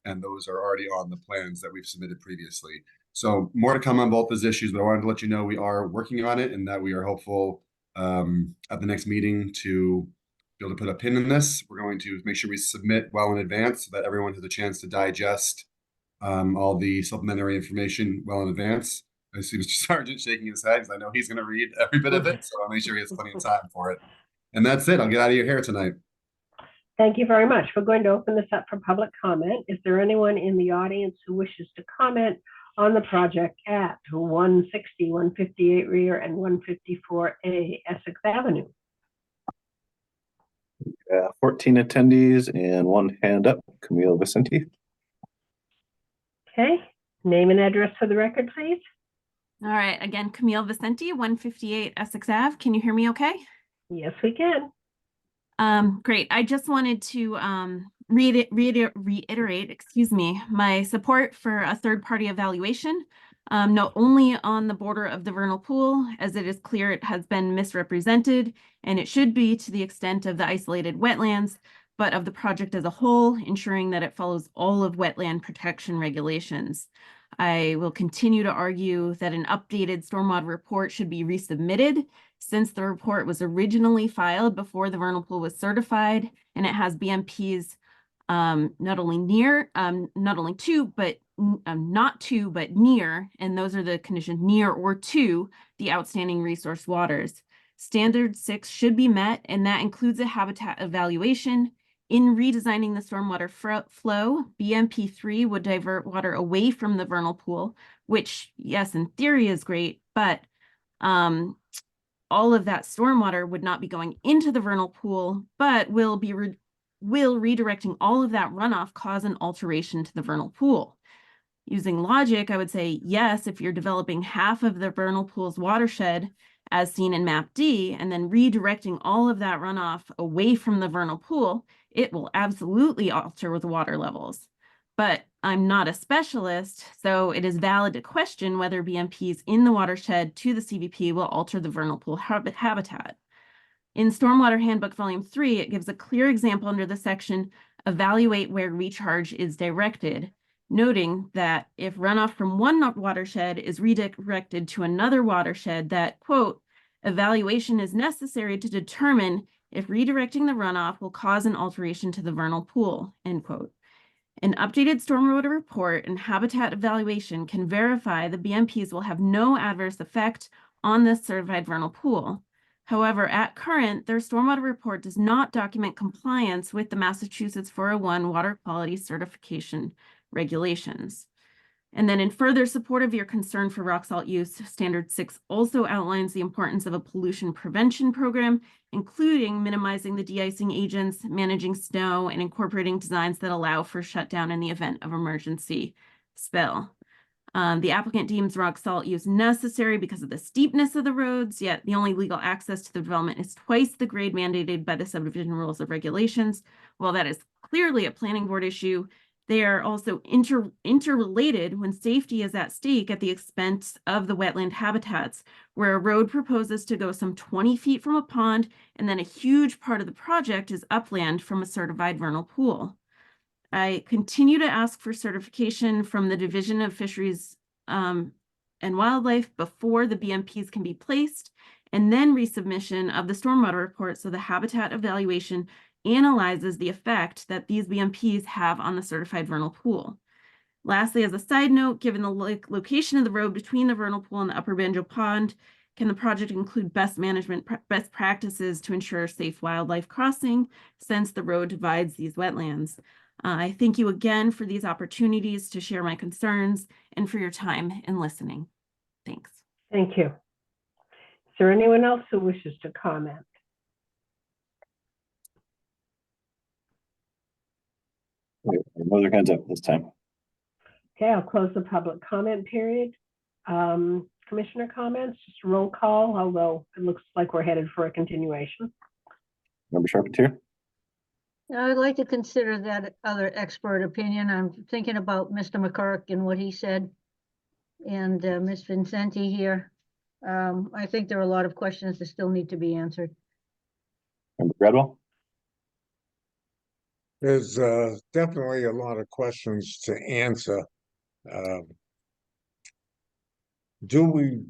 and those are already on the plans that we've submitted previously. So more to come on both those issues, but I wanted to let you know we are working on it and that we are hopeful at the next meeting to be able to put a pin in this. We're going to make sure we submit well in advance so that everyone has a chance to digest all the supplementary information well in advance. I see Mr. Sargent shaking his head because I know he's going to read every bit of it, so I'll make sure he has plenty of time for it. And that's it. I'll get out of your hair tonight. Thank you very much. We're going to open this up for public comment. Is there anyone in the audience who wishes to comment on the project at 160, 158 rear and 154A Essex Avenue? 14 attendees and one hand up. Camille Vicente. Okay, name and address for the record, please. all right, again, Camille Vicente, 158 Essex Ave. Can you hear me okay? Yes, we can. Great. I just wanted to reiterate, excuse me, my support for a third-party evaluation, not only on the border of the vernal pool, as it is clear it has been misrepresented, and it should be to the extent of the isolated wetlands, but of the project as a whole, ensuring that it follows all of wetland protection regulations. I will continue to argue that an updated stormwater report should be resubmitted, since the report was originally filed before the vernal pool was certified, and it has BMPs not to, but near, and those are the conditions, near or to the outstanding resource waters. Standard 6 should be met, and that includes a habitat evaluation. In redesigning the stormwater flow, BMP 3 would divert water away from the vernal pool, which, yes, in theory is great, but all of that stormwater would not be going into the vernal pool, but will redirecting all of that runoff cause an alteration to the vernal pool. Using logic, I would say, yes, if you're developing half of the vernal pool's watershed as seen in map D, and then redirecting all of that runoff away from the vernal pool, it will absolutely alter the water levels. But I'm not a specialist, so it is valid to question whether BMPs in the watershed to the CVP will alter the vernal pool habitat. In Stormwater Handbook Volume 3, it gives a clear example under the section, evaluate where recharge is directed. noting that if runoff from one watershed is redirected to another watershed, that, quote, evaluation is necessary to determine if redirecting the runoff will cause an alteration to the vernal pool, end quote. An updated stormwater report and habitat evaluation can verify the BMPs will have no adverse effect on this certified vernal pool. However, at current, their stormwater report does not document compliance with the Massachusetts 401 water quality certification regulations. And then in further support of your concern for rock salt use, Standard 6 also outlines the importance of a pollution prevention program, including minimizing the de-icing agents, managing snow, and incorporating designs that allow for shutdown in the event of emergency spill. The applicant deems rock salt use necessary because of the steepness of the roads, yet the only legal access to the development is twice the grade mandated by the subdivision rules of regulations. While that is clearly a planning board issue, they are also interrelated when safety is at stake at the expense of the wetland habitats, where a road proposes to go some 20 feet from a pond, and then a huge part of the project is upland from a certified vernal pool. I continue to ask for certification from the Division of Fisheries and Wildlife before the BMPs can be placed, and then resubmission of the stormwater report so the habitat evaluation analyzes the effect that these BMPs have on the certified vernal pool. Lastly, as a side note, given the location of the road between the vernal pool and the upper Banjo Pond, can the project include best practices to ensure safe wildlife crossing since the road divides these wetlands? I thank you again for these opportunities to share my concerns and for your time in listening. Thanks. Thank you. Is there anyone else who wishes to comment? No other hands up this time. Okay, I'll close the public comment period. Commissioner comments, just a roll call, although it looks like we're headed for a continuation. Member Charpentier? I'd like to consider that other expert opinion. I'm thinking about Mr. McCurk and what he said, and Ms. Vincenti here. I think there are a lot of questions that still need to be answered. Member Gradwell? There's definitely a lot of questions to answer. Do we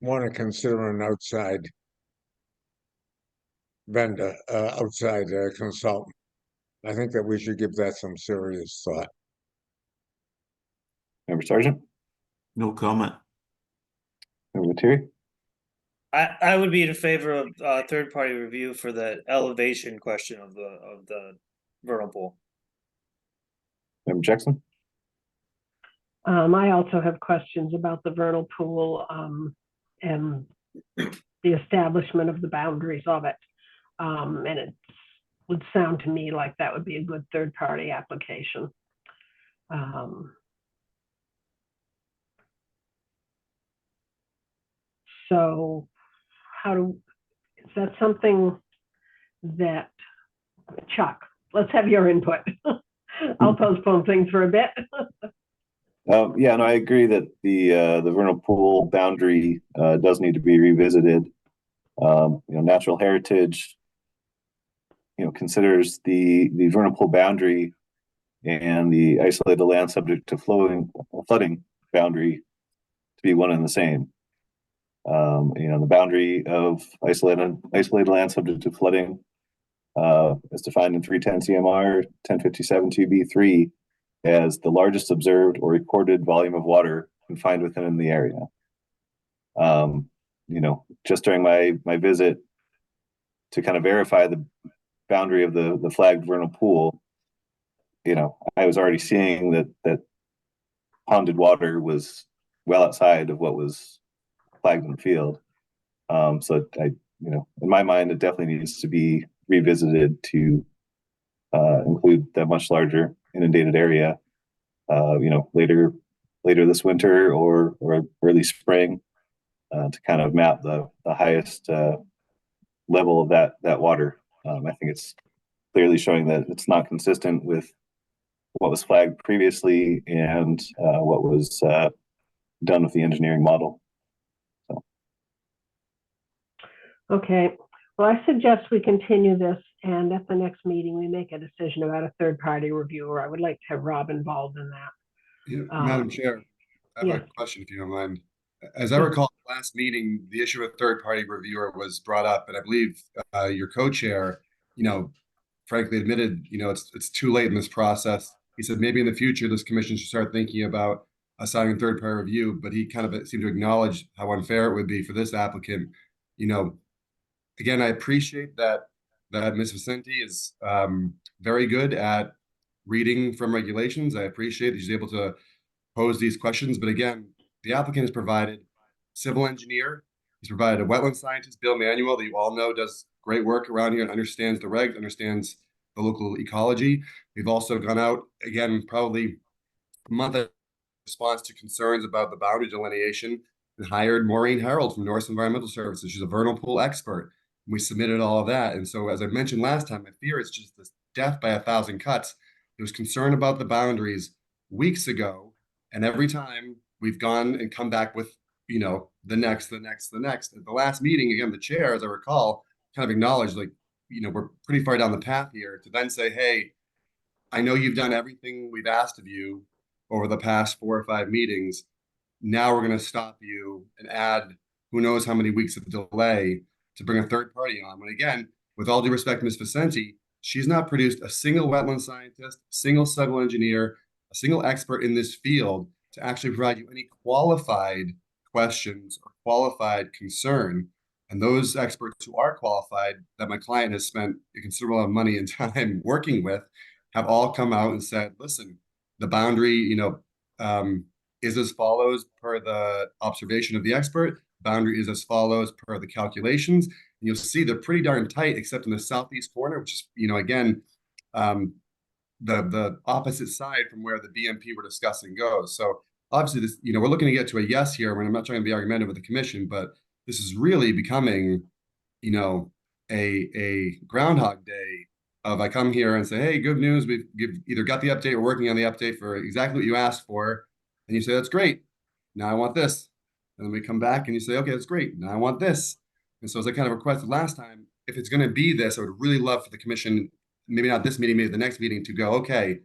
want to consider an outside vendor, outside consultant? I think that we should give that some serious thought. Member Sargent? No comment. Member Lettieri? I would be in favor of third-party review for the elevation question of the vernal pool. Member Jackson? I also have questions about the vernal pool and the establishment of the boundaries of it. And it would sound to me like that would be a good third-party application. So is that something that, Chuck, let's have your input. I'll postpone things for a bit. Yeah, no, I agree that the vernal pool boundary does need to be revisited. Natural Heritage, considers the vernal pool boundary and the isolated land subject to flooding boundary to be one and the same. The boundary of isolated land subject to flooding is defined in 310 CMR 1057 2B3 as the largest observed or recorded volume of water confined within the area. Just during my visit to kind of verify the boundary of the flagged vernal pool, I was already seeing that ponded water was well outside of what was flagged in the field. So in my mind, it definitely needs to be revisited to include that much larger inundated area, later this winter or early spring, to kind of map the highest level of that water. I think it's clearly showing that it's not consistent with what was flagged previously and what was done with the engineering model. So. Okay, well, I suggest we continue this, and at the next meeting, we make a decision about a third-party reviewer. I would like to have Rob involved in that. Madam Chair, I have yes. a question if you don't mind. As I recall, last meeting, the issue of a third-party reviewer was brought up, and I believe your co-chair, frankly admitted, it's too late in this process. He said maybe in the future this commission should start thinking about assigning third-party review, but he kind of seemed to acknowledge how unfair it would be for this applicant. Again, I appreciate that Ms. Vicente is very good at reading from regulations. I appreciate that she's able to pose these questions, but again, the applicant has provided civil engineer. He's provided a wetland scientist, Bill Manuel, that you all know does great work around here and understands the regs, understands the local ecology. We've also gone out, again, probably a month in response to concerns about the boundary delineation and hired Maureen Harold from Norris Environmental Services. She's a vernal pool expert. We submitted all of that. And so, as I mentioned last time, my fear is just this death by 1,000 cuts. There was concern about the boundaries weeks ago. And every time we've gone and come back with, the next. At the last meeting, again, the chair, as I recall, kind of acknowledged, we're pretty far down the path here, to then say, hey, I know you've done everything we've asked of you over the past 4 or 5 meetings. Now we're going to stop you and add who knows how many weeks of delay to bring a third party on. When again, with all due respect to Ms. Vicente, she's not produced a single wetland scientist, a single civil engineer, a single expert in this field to actually provide you any qualified questions or qualified concern. And those experts who are qualified, that my client has spent a considerable amount of money and time working with, have all come out and said, listen, the boundary, is as follows per the observation of the expert. Boundary is as follows per the calculations. And you'll see they're pretty darn tight, except in the southeast corner, which is, again, the opposite side from where the BMP we're discussing goes. So obviously this, we're looking to get to a yes here. I'm not trying to be argumentative with the commission, but this is really becoming, a Groundhog Day of I come here and say, hey, good news. We've either got the update or working on the update for exactly what you asked for. And you say, that's great. Now I want this. And then we come back and you say, okay, that's great. Now I want this. And so as I kind of requested last time, if it's going to be this, I would really love for the commission, maybe not this meeting, maybe the next meeting, to go, okay,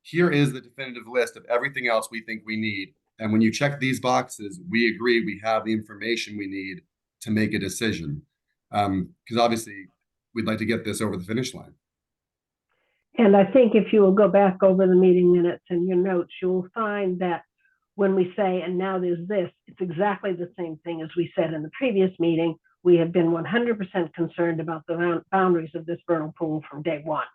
here is the definitive list of everything else we think we need. And when you check these boxes, we agree we have the information we need to make a decision. Because obviously we'd like to get this over the finish line. And I think if you will go back over the meeting minutes and your notes, you will find that when we say, and now there's this, it's exactly the same thing as we said in the previous meeting. We have been 100% concerned about the boundaries of this vernal pool from day one.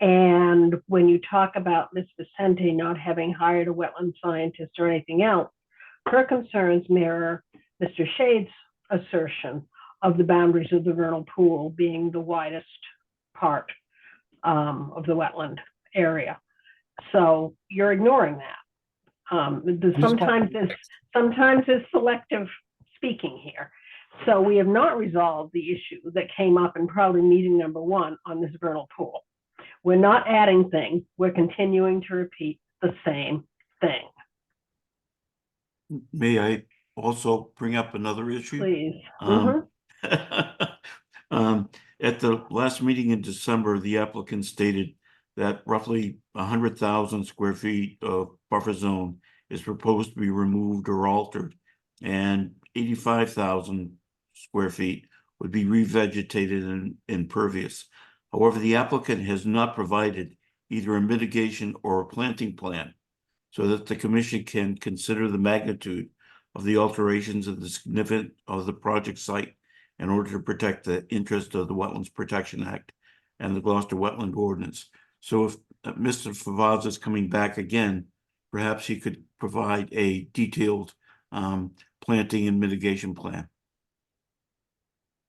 And when you talk about Ms. Vicente not having hired a wetland scientist or anything else, her concerns mirror Mr. Shade's assertion of the boundaries of the vernal pool being the widest part of the wetland area. So you're ignoring that. Sometimes there's selective speaking here. So we have not resolved the issue that came up in probably meeting number 1 on this vernal pool. We're not adding things. We're continuing to repeat the same thing. May I also bring up another issue? Please. At the last meeting in December, the applicant stated that roughly 100,000 square feet of buffer zone is proposed to be removed or altered, and 85,000 square feet would be revegetated and impervious. However, the applicant has not provided either a mitigation or a planting plan so that the commission can consider the magnitude of the alterations of the significance of the project site in order to protect the interest of the Wetlands Protection Act and the Gloucester Wetland Ordinance. So if Mr. Favaz is coming back again, perhaps he could provide a detailed planting and mitigation plan.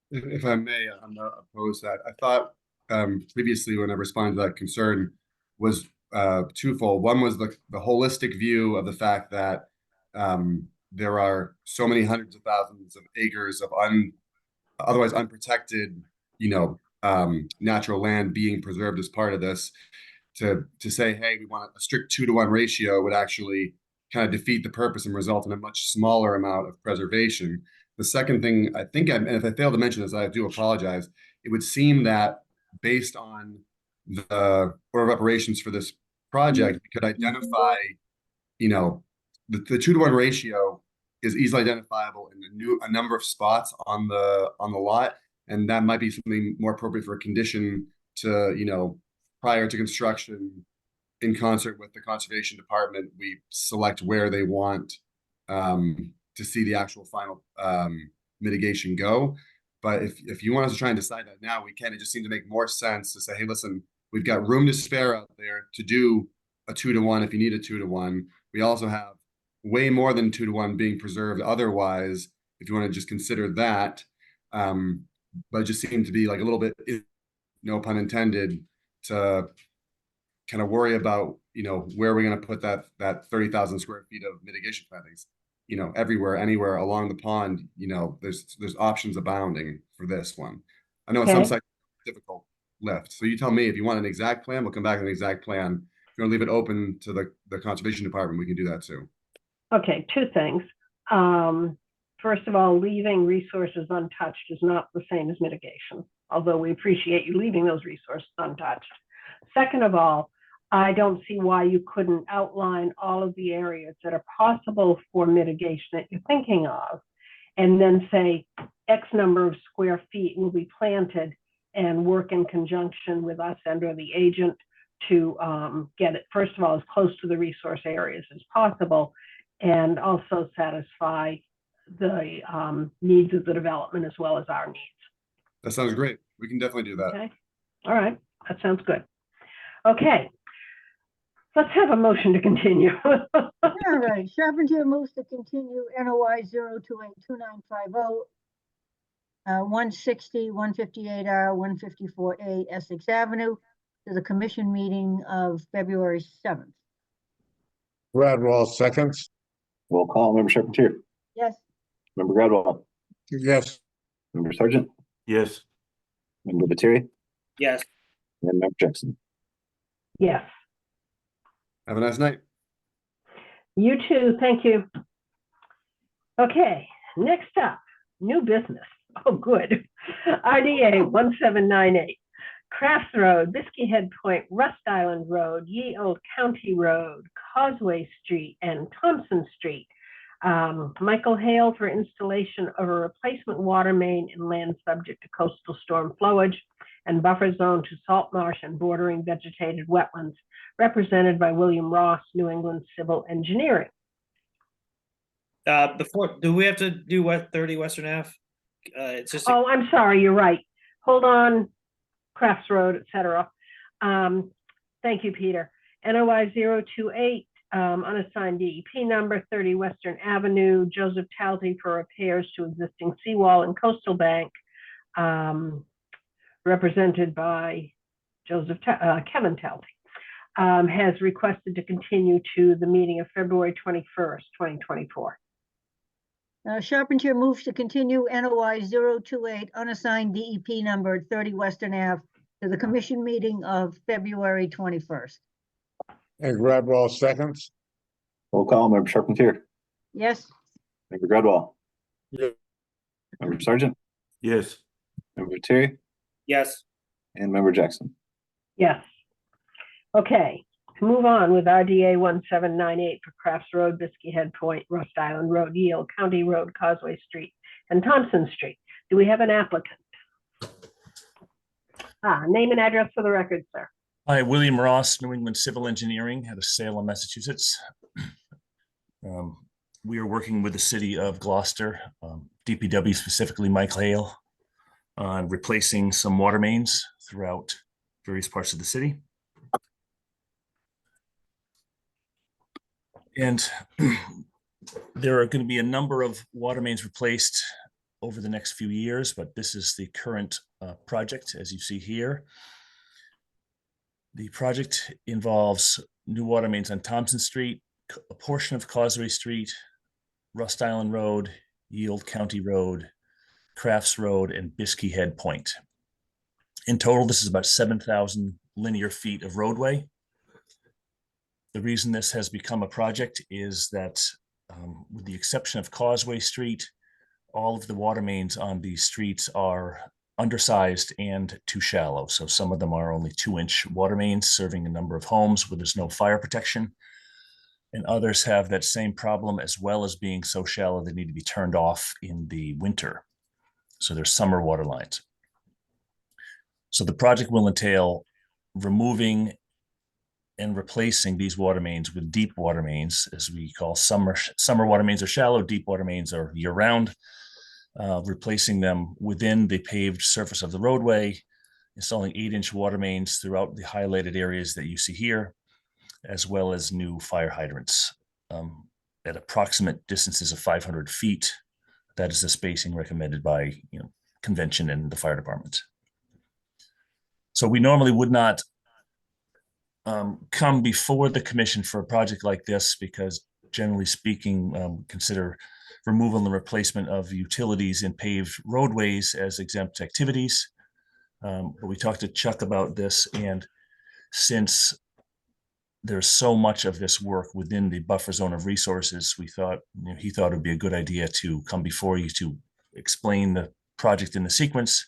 If I may, I'm not opposed to that. I thought previously when I responded to that concern was twofold. One was the holistic view of the fact that there are so many hundreds of thousands of acres of otherwise unprotected, natural land being preserved as part of this. To say, hey, we want a strict 2-to-1 ratio would actually kind of defeat the purpose and result in a much smaller amount of preservation. The second thing, I think, and if I failed to mention this, I do apologize. It would seem that based on the order of operations for this project, we could identify you know, the 2-to-1 ratio is easily identifiable in a number of spots on the lot, and that might be something more appropriate for a condition to, you know, prior to construction, in concert with the conservation department, we select where they want to see the actual final mitigation go. But if you want us to try and decide that now, we can. It just seems to make more sense to say, hey, listen, we've got room to spare out there to do a 2-to-1 if you need a 2-to-1. We also have way more than 2-to-1 being preserved otherwise, if you want to just consider that. But it just seemed to be like a little bit, no pun intended, to kind of worry about, you know, where we're going to put that 30,000 square feet of mitigation plantings, you know, everywhere, anywhere along the pond. You know, there's options abounding for this one. I know in some Okay. sites it's difficult lift. So you tell me if you want an exact plan, we'll come back with an exact plan. If you want to leave it open to the conservation department, we can do that too. Okay, two things. First of all, leaving resources untouched is not the same as mitigation, although we appreciate you leaving those resources untouched. Second of all, I don't see why you couldn't outline all of the areas that are possible for mitigation that you're thinking of, and then say X number of square feet will be planted, and work in conjunction with us and or the agent to get it, first of all, as close to the resource areas as possible, and also satisfy the needs of the development as well as our needs. That sounds great. We can definitely do that. Okay, all right, that sounds good. Okay, let's have a motion to continue. All right, Charpentier moves to continue NOI 0282950, 160, 158R, 154A Essex Avenue to the commission meeting of February 7th. Gradwell seconds. Roll call, Member Charpentier, Yes, Member Gradwell, Yes, Member Sargent, Yes. Member Lettieri, Yes. and Member Jackson. Yes, Have a nice night. you too, thank you. Okay, next up, new business. Oh, good. RDA 1798, Crafts Road, Biskie Head Point, Rust Island Road, Ye Old County Road, Causeway Street, and Thompson Street. Michael Hale for installation of a replacement water main in land subject to coastal storm flowage and buffer zone to salt marsh and bordering vegetated wetlands, represented by William Ross, New England Civil Engineering. Before, do we have to do what 30 Western Ave? It's just. Oh, I'm sorry, you're right. Hold on, Crafts Road, etc. Thank you, Peter. NOI 028, unassigned DEP number 30 Western Avenue, Joseph Talty for repairs to existing seawall and coastal bank, represented by Kevin Talty, has requested to continue to the meeting of February 21st, 2024. Charpentier moves to continue NOI 028, unassigned DEP number 30 Western Ave to the commission meeting of February 21st. and Gradwell seconds. Roll call, Member Charpentier, Yes, Member Gradwell, Yeah. Member Sargent, Yes. Member Lettieri, Yes. and Member Jackson. Yes. Okay, to move on with RDA 1798 for Crafts Road, Biskie Head Point, Rust Island Road, Yale County Road, Causeway Street, and Thompson Street. Do we have an applicant? Name and address for the record, sir. Hi, William Ross, New England Civil Engineering out of Salem, Massachusetts. We are working with the city of Gloucester, DPW, specifically Mike Hale, on replacing some water mains throughout various parts of the city. And there are going to be a number of water mains replaced over the next few years, but this is the current project, as you see here. The project involves new water mains on Thompson Street, a portion of Causeway Street, Rust Island Road, Yield County Road, Crafts Road, and Biskie Head Point. In total, this is about 7,000 linear feet of roadway. The reason this has become a project is that with the exception of Causeway Street, all of the water mains on these streets are undersized and too shallow. So some of them are only 2-inch water mains serving a number of homes where there's no fire protection. And others have that same problem, as well as being so shallow they need to be turned off in the winter. So they're summer water lines. So the project will entail removing and replacing these water mains with deep water mains, as we call summer water mains are shallow, deep water mains are year round. Replacing them within the paved surface of the roadway, installing 8-inch water mains throughout the highlighted areas that you see here, as well as new fire hydrants at approximate distances of 500 feet. That is the spacing recommended by convention and the fire department. So we normally would not come before the commission for a project like this, because generally speaking, consider removal and replacement of utilities in paved roadways as exempt activities. But we talked to Chuck about this, and since there's so much of this work within the buffer zone of resources, we thought, he thought it'd be a good idea to come before you to explain the project in the sequence.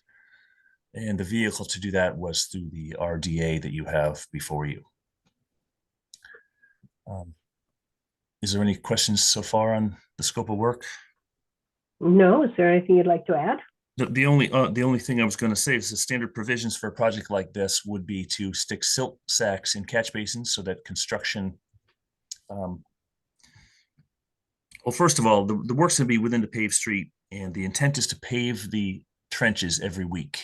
And the vehicle to do that was through the RDA that you have before you. Is there any questions so far on the scope of work? No, is there anything you'd like to add? The only thing I was going to say is the standard provisions for a project like this would be to stick silt sacks in catch basins so that construction. Well, first of all, the work's going to be within the paved street, and the intent is to pave the trenches every week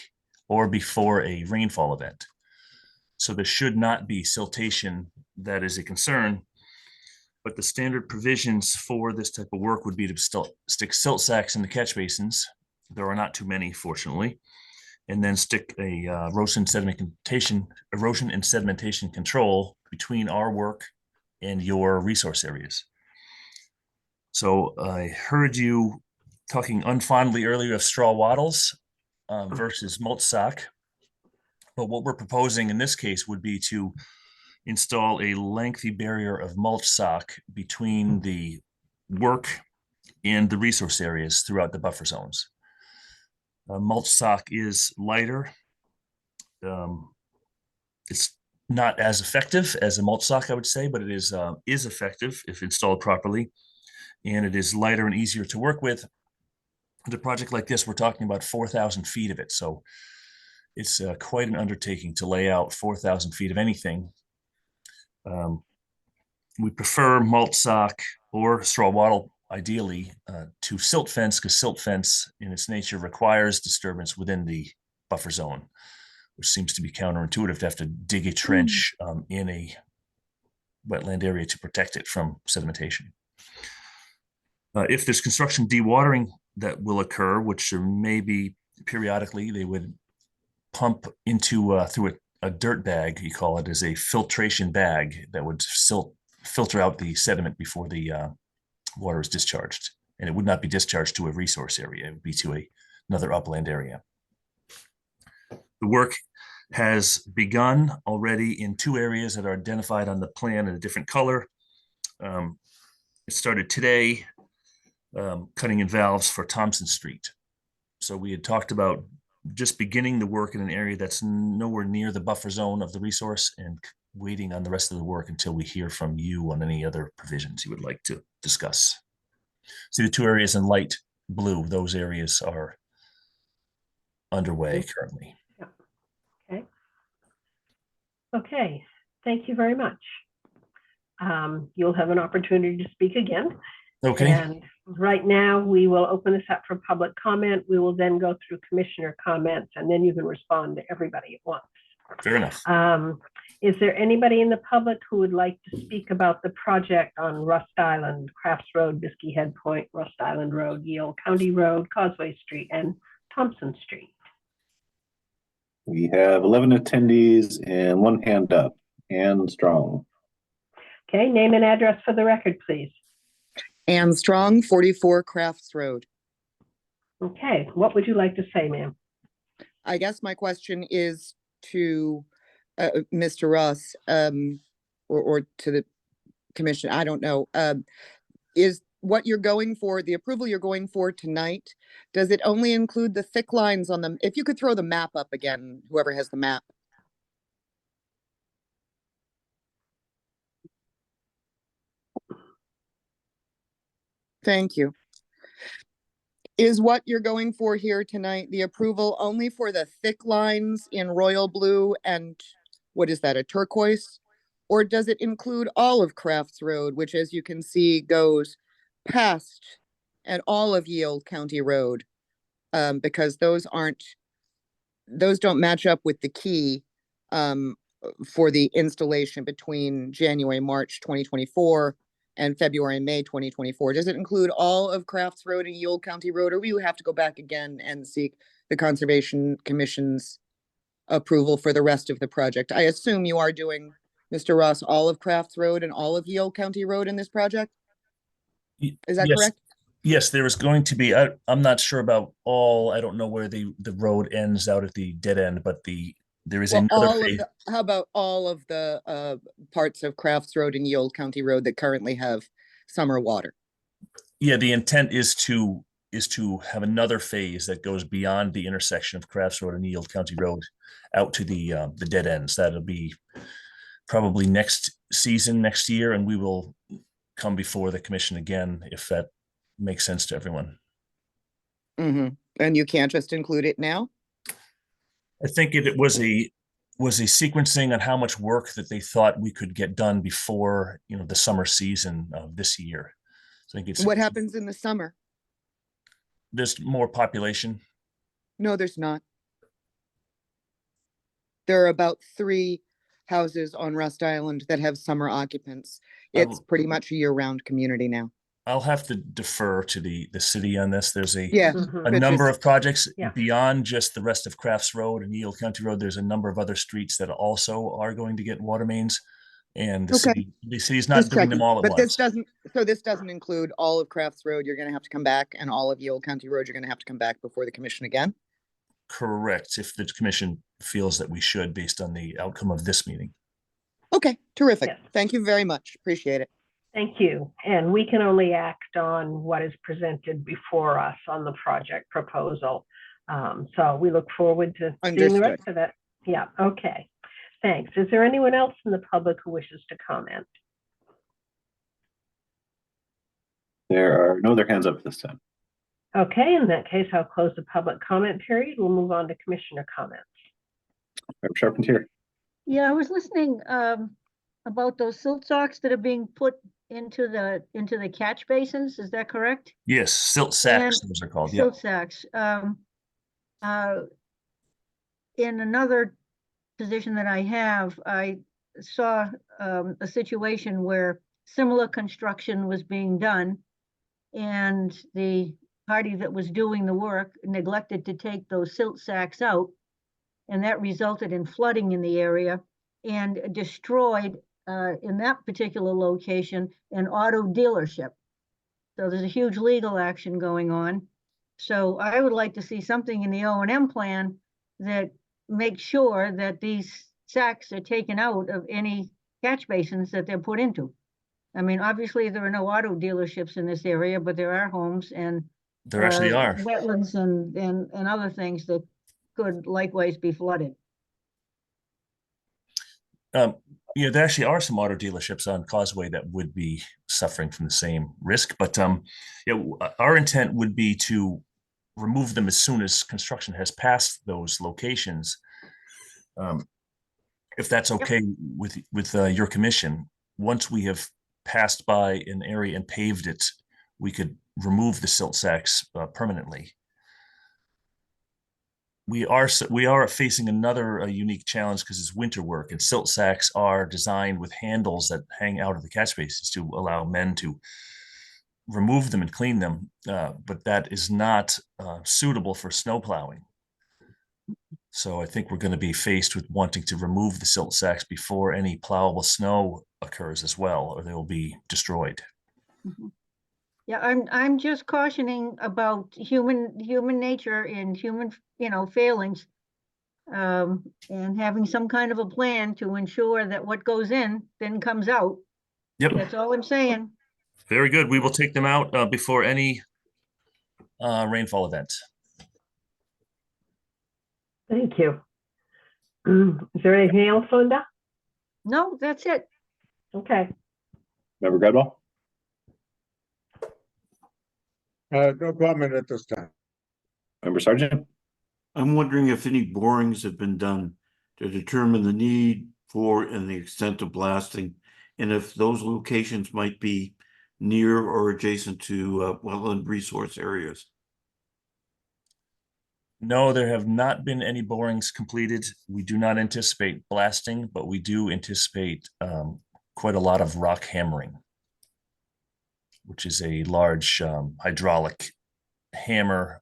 or before a rainfall event. So there should not be siltation that is a concern. But the standard provisions for this type of work would be to stick silt sacks in the catch basins. There are not too many, fortunately. And then stick a erosion and sedimentation control between our work and your resource areas. So I heard you talking unfondly earlier of straw wattles versus mulch sock. But what we're proposing in this case would be to install a lengthy barrier of mulch sock between the work and the resource areas throughout the buffer zones. Mulch sock is lighter. It's not as effective as a mulch sock, I would say, but it is effective if installed properly, and it is lighter and easier to work with. The project like this, we're talking about 4,000 feet of it, so it's quite an undertaking to lay out 4,000 feet of anything. We prefer mulch sock or straw wattle, ideally, to silt fence, because silt fence in its nature requires disturbance within the buffer zone, which seems to be counterintuitive to have to dig a trench in a wetland area to protect it from sedimentation. If there's construction dewatering that will occur, which there may be periodically, they would pump into through a dirt bag, you call it, as a filtration bag that would filter out the sediment before the water is discharged. And it would not be discharged to a resource area, it would be to another upland area. The work has begun already in 2 areas that are identified on the plan in a different color. It started today, cutting in valves for Thompson Street. So we had talked about just beginning the work in an area that's nowhere near the buffer zone of the resource, and waiting on the rest of the work until we hear from you on any other provisions you would like to discuss. See the 2 areas in light blue, those areas are underway currently. Yeah. Okay. Okay, thank you very much. You'll have an opportunity to speak again. Okay. And right now, we will open this up for public comment. We will then go through commissioner comments, and then you can respond to everybody at once. Fair enough. Is there anybody in the public who would like to speak about the project on Rust Island, Crafts Road, Biskie Head Point, Rust Island Road, Yale County Road, Causeway Street, and Thompson Street? We have 11 attendees and 1 hand up. Ann Strong. Okay, name and address for the record, please. Ann Strong, 44 Crafts Road. Okay, what would you like to say, ma'am? I guess my question is to Mr. Russ, or to the commission, I don't know. Is what you're going for, the approval you're going for tonight, does it only include the thick lines on them? If you could throw the map up again, whoever has the map. Thank you. Is what you're going for here tonight the approval only for the thick lines in royal blue and what is that, a turquoise? Or does it include all of Crafts Road, which as you can see goes past and all of Yale County Road? Because those don't match up with the key for the installation between January, March 2024 and February and May 2024. Does it include all of Crafts Road and Yule County Road, or will you have to go back again and seek the Conservation Commission's approval for the rest of the project? I assume you are doing, Mr. Ross, all of Crafts Road and all of Yule County Road in this project? Is that Yes. correct? Yes, there is going to be, I'm not sure about all, I don't know where the road ends out at the dead end, but there is Well, another phase. how about all of the parts of Crafts Road and Yule County Road that currently have summer water? Yeah, the intent is to have another phase that goes beyond the intersection of Crafts Road and Yield County Road out to the dead ends. That'll be probably next season, next year, and we will come before the commission again if that makes sense to everyone. Mm-hmm. And you can't just include it now? I think it was a sequencing on how much work that they thought we could get done before, the summer season of this year. So I think What happens in the summer? There's more population. No, there's not. There are about 3 houses on Rust Island that have summer occupants. It's pretty much a year-round community now. I'll have to defer to the city on this. There's a Mhm. number of projects Yeah. beyond just the rest of Crafts Road and Yield County Road. There's a number of other streets that also are going to get water mains, and the city's not Just doing them checking. all at But once. this doesn't include all of Crafts Road. You're gonna have to come back, and all of Yule County Road, you're gonna have to come back before the commission again? Correct, if the commission feels that we should, based on the outcome of this meeting. Okay, terrific. Yes. Thank you very much. Appreciate it. Thank you. And we can only act on what is presented before us on the project proposal. So we look forward to seeing the Understood. rest of it. Yeah, okay. Thanks. Is there anyone else in the public who wishes to comment? There are no other hands up this time. Okay, in that case, I'll close the public comment period. We'll move on to commissioner comments. Member Charpentier. Yeah, I was listening about those silt socks that are being put into the catch basins. Is that correct? Yes, silt sacks, And those are called, yeah. Silt sacks. In another position that I have, I saw a situation where similar construction was being done, and the party that was doing the work neglected to take those silt sacks out, and that resulted in flooding in the area and destroyed in that particular location an auto dealership. So there's a huge legal action going on. So I would like to see something in the O&M plan that makes sure that these sacks are taken out of any catch basins that they're put into. I mean, obviously there are no auto dealerships in this area, but there are homes and There actually are. wetlands and other things that could likewise be flooded. There actually are some auto dealerships on Causeway that would be suffering from the same risk, but our intent would be to remove them as soon as construction has passed those locations. If that's okay with your commission, once we have passed by an area and paved it, we could remove the silt sacks permanently. We are facing another unique challenge because it's winter work, and silt sacks are designed with handles that hang out of the catch basins to allow men to remove them and clean them, but that is not suitable for snow plowing. So I think we're going to be faced with wanting to remove the silt sacks before any plowable snow occurs as well, or they will be destroyed. Mm-hmm. Yeah, I'm just cautioning about human nature and human, failings, and having some kind of a plan to ensure that what goes in then comes out. Yep. That's all I'm saying. Very good. We will take them out before any rainfall event. Thank you. Is there anything else, Linda? No, that's it. Okay. Member Gredwell. No comment at this time. Member Sergeant? I'm wondering if any borings have been done to determine the need for and the extent of blasting, and if those locations might be near or adjacent to wetland resource areas. No, there have not been any borings completed. We do not anticipate blasting, but we do anticipate quite a lot of rock hammering, which is a large hydraulic hammer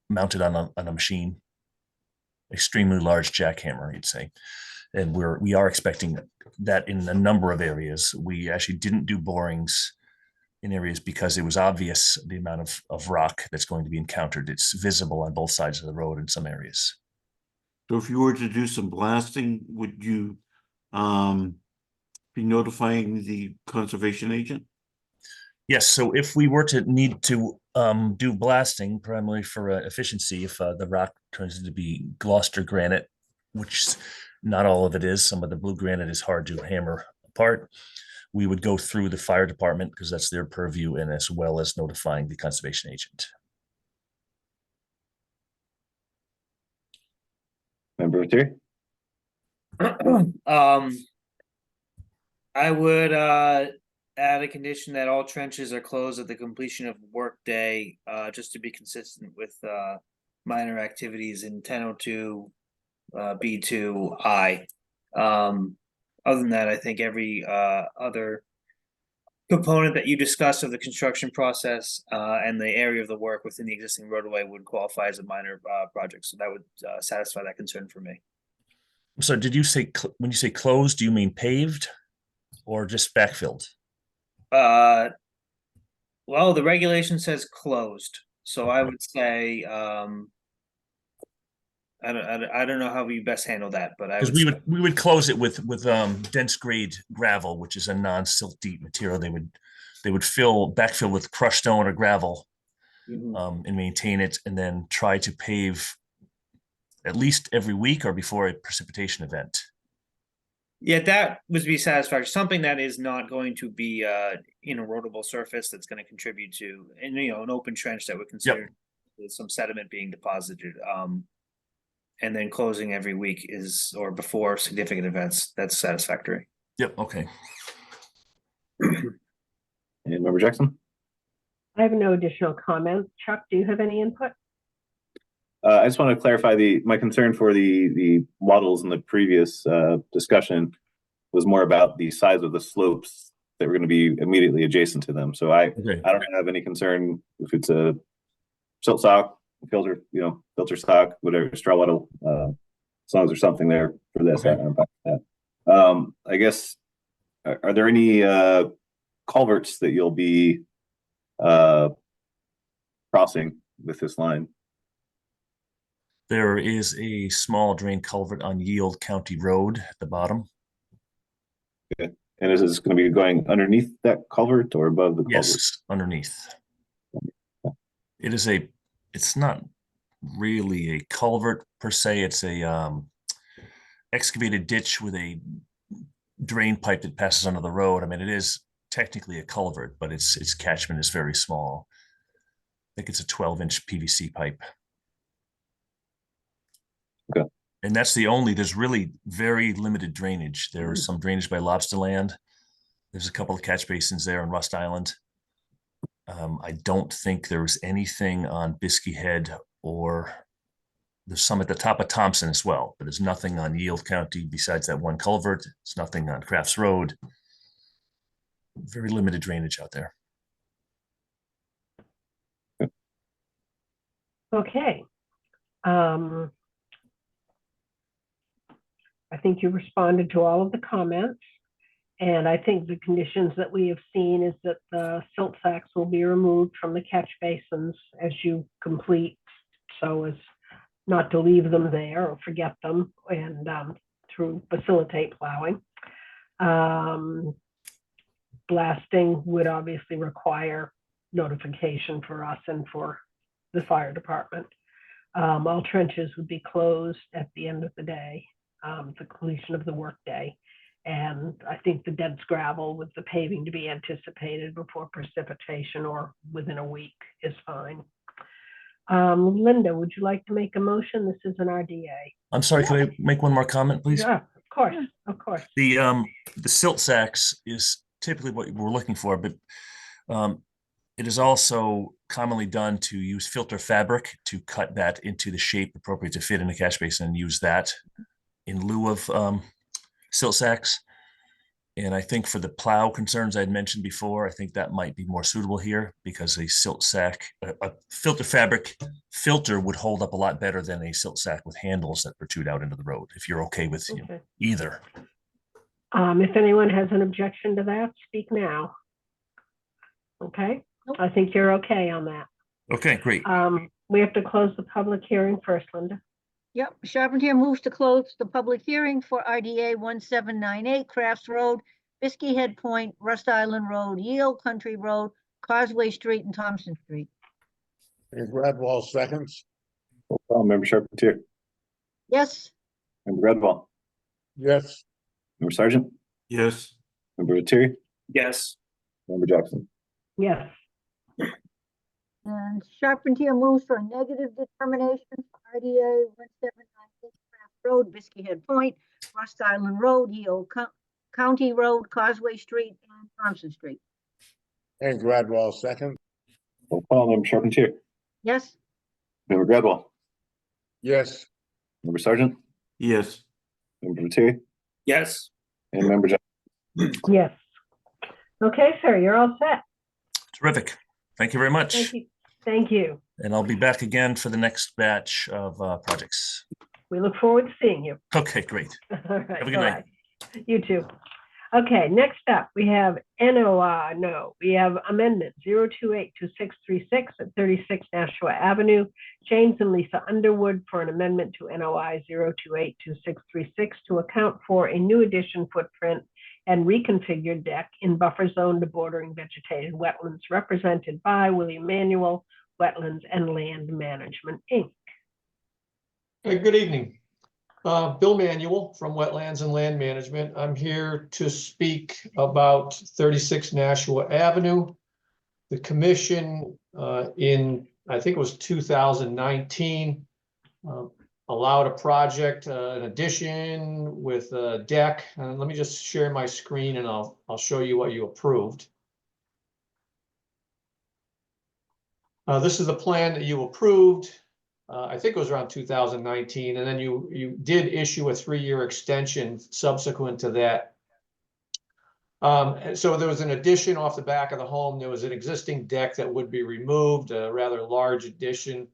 mounted on a machine, extremely large jackhammer, you'd say. And we are expecting that in a number of areas. We actually didn't do borings in areas because it was obvious the amount of rock that's going to be encountered. It's visible on both sides of the road in some areas. So if you were to do some blasting, would you be notifying the conservation agent? Yes, so if we were to need to do blasting, primarily for efficiency, if the rock turns into be Gloucester granite, which not all of it is, some of the blue granite is hard to hammer apart, we would go through the fire department because that's their purview, and as well as notifying the conservation agent. Member Terry? I would add a condition that all trenches are closed at the completion of work day, just to be consistent with minor activities in 1002 B2I. Other than that, I think every other component that you discussed of the construction process and the area of the work within the existing roadway would qualify as a minor project. So that would satisfy that concern for me. So did you say, when you say closed, do you mean paved or just backfilled? Well, the regulation says closed, so I would say I don't know how we best handle that, but I Because would we would close it with dense grade gravel, which is a non-silt deep material. They would backfill with crushed stone or gravel and maintain it, and then try to pave at least every week or before a precipitation event. Yeah, that would be satisfactory. Something that is not going to be erodible surface that's going to contribute to, and an open trench that would consider some sediment being deposited. And then closing every week or before significant events. That's satisfactory. Yep. Okay. And Member Jackson? I have no additional comments. Chuck, do you have any input? I just want to clarify my concern for the wattles in the previous discussion was more about the size of the slopes that were going to be immediately adjacent to them. So I don't have any concern if it's a silt sock, filter stock, whatever, straw wattle, as long as there's something there for this. I guess, are there any culverts that you'll be crossing with this line? There is a small drain culvert on Yield County Road at the bottom. Okay. And is this going to be going underneath that culvert or above the culvert? Yes, underneath. It's not really a culvert per se. It's a excavated ditch with a drain pipe that passes under the road. I mean, it is technically a culvert, but its catchment is very small. I think it's a 12-inch PVC pipe. Okay. And that's there's really very limited drainage. There's some drainage by Lobster Land. There's a couple of catch basins there on Rust Island. I don't think there was anything on Biskie Head, or there's some at the top of Thompson as well, but there's nothing on Yield County besides that one culvert. There's nothing on Crafts Road. Very limited drainage out there. Okay. I think you responded to all of the comments. And I think the conditions that we have seen is that the silt sacks will be removed from the catch basins as you complete, so as not to leave them there or forget them, and to facilitate plowing. Blasting would obviously require notification for us and for the fire department. All trenches would be closed at the end of the day, the completion of the work day. And I think the dense gravel with the paving to be anticipated before precipitation or within a week is fine. Linda, would you like to make a motion? This is an RDA. I'm sorry, can I make one more comment, please? Yeah, of course, of course. The silt sacks is typically what we're looking for, but it is also commonly done to use filter fabric to cut that into the shape appropriate to fit in a catch basin and use that in lieu of silt sacks. And I think for the plow concerns I had mentioned before, I think that might be more suitable here because a silt sack, a filter fabric filter would hold up a lot better than a silt sack with handles that protrude out into the road, if you're okay with Okay. either. If anyone has an objection to that, speak now. Okay, I think you're okay on that. Okay, great. We have to close the public hearing first, Linda. Yep, Charpentier moves to close the public hearing for RDA 1798 Crafts Road, Biskie Head Point, Rust Island Road, Yale Country Road, Causeway Street, and Thompson Street. And Gradwall seconds. Member Charpentier, Yes, Member Gradwall, Yes. Member Sargent, Yes. Member Lettieri, Yes. Member Jackson. Yes. and Charpentier moves for a negative determination for RDA 1798 Craft Road, Biskie Head Point, Rust Island Road, Yale County Road, Causeway Street, and Thompson Street. And Gradwall second. Roll call, Member Charpentier, Yes, Member Gradwall, Yes. Member Sargent, Yes. Member Lettieri, Yes. and Member Jackson. Yes. Okay, sir, you're all set. Terrific. Thank you very much. Thank you. Thank you. And I'll be back again for the next batch of projects. We look forward to seeing you. Okay, great. All right, Have a good night. bye. You too. Okay, next up, we have we have amendment 0282636 at 36 Nashua Avenue. James and Lisa Underwood for an amendment to NOI 0282636 to account for a new addition footprint and reconfigured deck in buffer zone to bordering vegetated wetlands, represented by William Manuel, Wetlands and Land Management, Inc. Good evening. Bill Manuel from Wetlands and Land Management. I'm here to speak about 36 Nashua Avenue. The commission in, I think it was 2019, allowed a project, an addition with a deck. And let me just share my screen and I'll show you what you approved. This is the plan that you approved. I think it was around 2019, and then you did issue a 3-year extension subsequent to that. So there was an addition off the back of the home. There was an existing deck that would be removed, a rather large addition,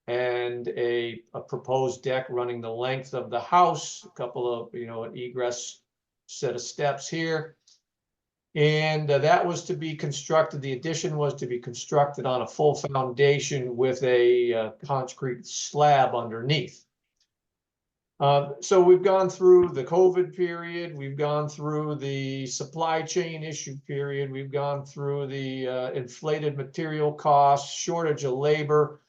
and a proposed deck running the length of the house, a couple of, an egress set of steps here. And that was to be constructed, the addition was to be constructed on a full foundation with a concrete slab underneath. So we've gone through the COVID period, we've gone through the supply chain issue period, we've gone through the inflated material costs, shortage of labor.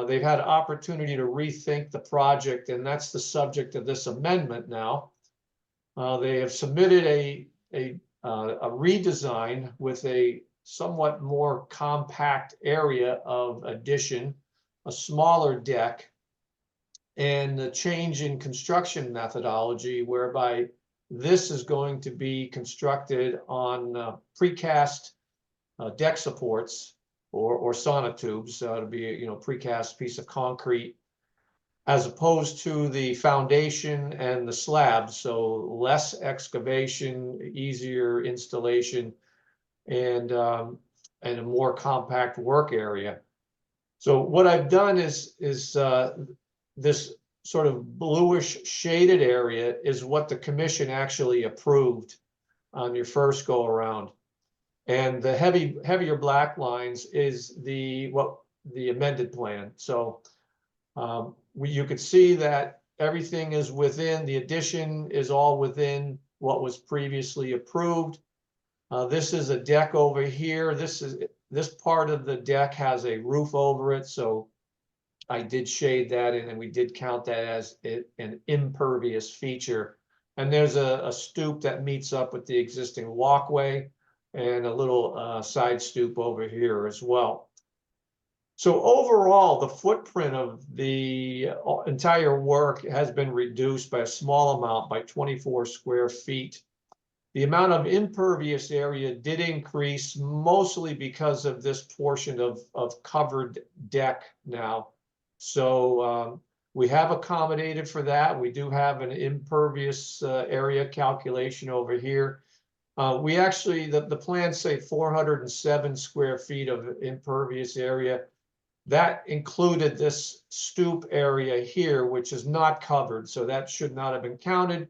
They've had opportunity to rethink the project, and that's the subject of this amendment now. They have submitted a redesign with a somewhat more compact area of addition, a smaller deck, and a change in construction methodology whereby this is going to be constructed on precast deck supports or sonotubes to be a precast piece of concrete, as opposed to the foundation and the slab, so less excavation, easier installation, and a more compact work area. So what I've done is this sort of bluish shaded area is what the commission actually approved on your first go around, and the heavier black lines is the amended plan. So you could see that everything is within, the addition is all within what was previously approved. This is a deck over here. This part of the deck has a roof over it, so I did shade that in, and we did count that as an impervious feature And there's a stoop that meets up with the existing walkway and a little side stoop over here as well. So overall, the footprint of the entire work has been reduced by a small amount, by 24 square feet. The amount of impervious area did increase mostly because of this portion of covered deck now. So we have accommodated for that. We do have an impervious area calculation over here. We actually, the plans say 407 square feet of impervious area. That included this stoop area here, which is not covered, so that should not have been counted.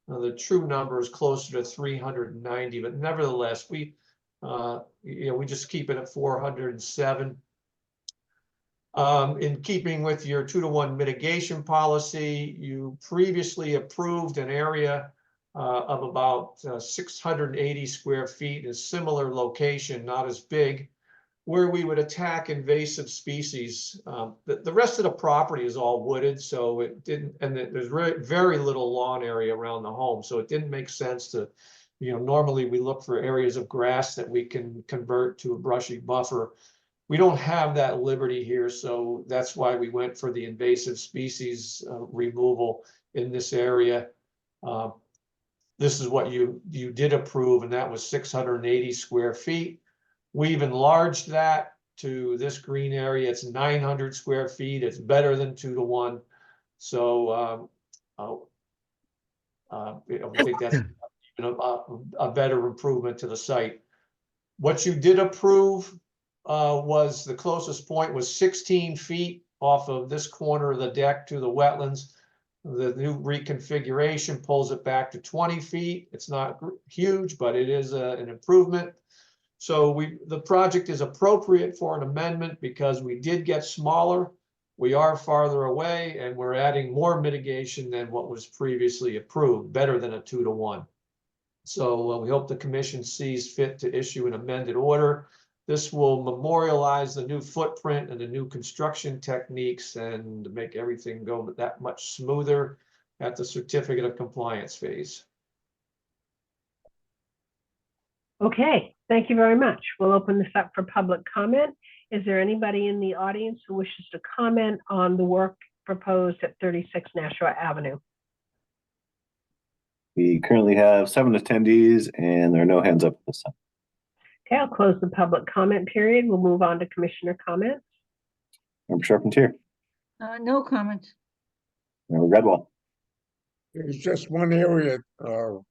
The true number is closer to 390, but nevertheless, we just keep it at 407. In keeping with your 2-to-1 mitigation policy, you previously approved an area of about 680 square feet in a similar location, not as big, where we would attack invasive species. The rest of the property is all wooded, so it didn't, and there's very little lawn area around the home, so it didn't make sense to, normally we look for areas of grass that we can convert to a brushy buffer. We don't have that liberty here, so that's why we went for the invasive species removal in this area. This is what you did approve, and that was 680 square feet. We've enlarged that to this green area. It's 900 square feet. It's better than 2-to-1. So I think that's a better improvement to the site. What you did approve was the closest point was 16 feet off of this corner of the deck to the wetlands. The new reconfiguration pulls it back to 20 feet. It's not huge, but it is an improvement. So the project is appropriate for an amendment because we did get smaller. We are farther away, and we're adding more mitigation than what was previously approved, better than a 2-to-1. So we hope the commission sees fit to issue an amended order. This will memorialize the new footprint and the new construction techniques and make everything go that much smoother at the certificate of compliance phase. Okay, thank you very much. We'll open this up for public comment. Is there anybody in the audience who wishes to comment on the work proposed at 36 Nashua Avenue? We currently have 7 attendees and there are no hands up this time. Okay, I'll close the public comment period. We'll move on to commissioner comments. Member Charpentier, No comments. Member Redwall, There's just one area, 2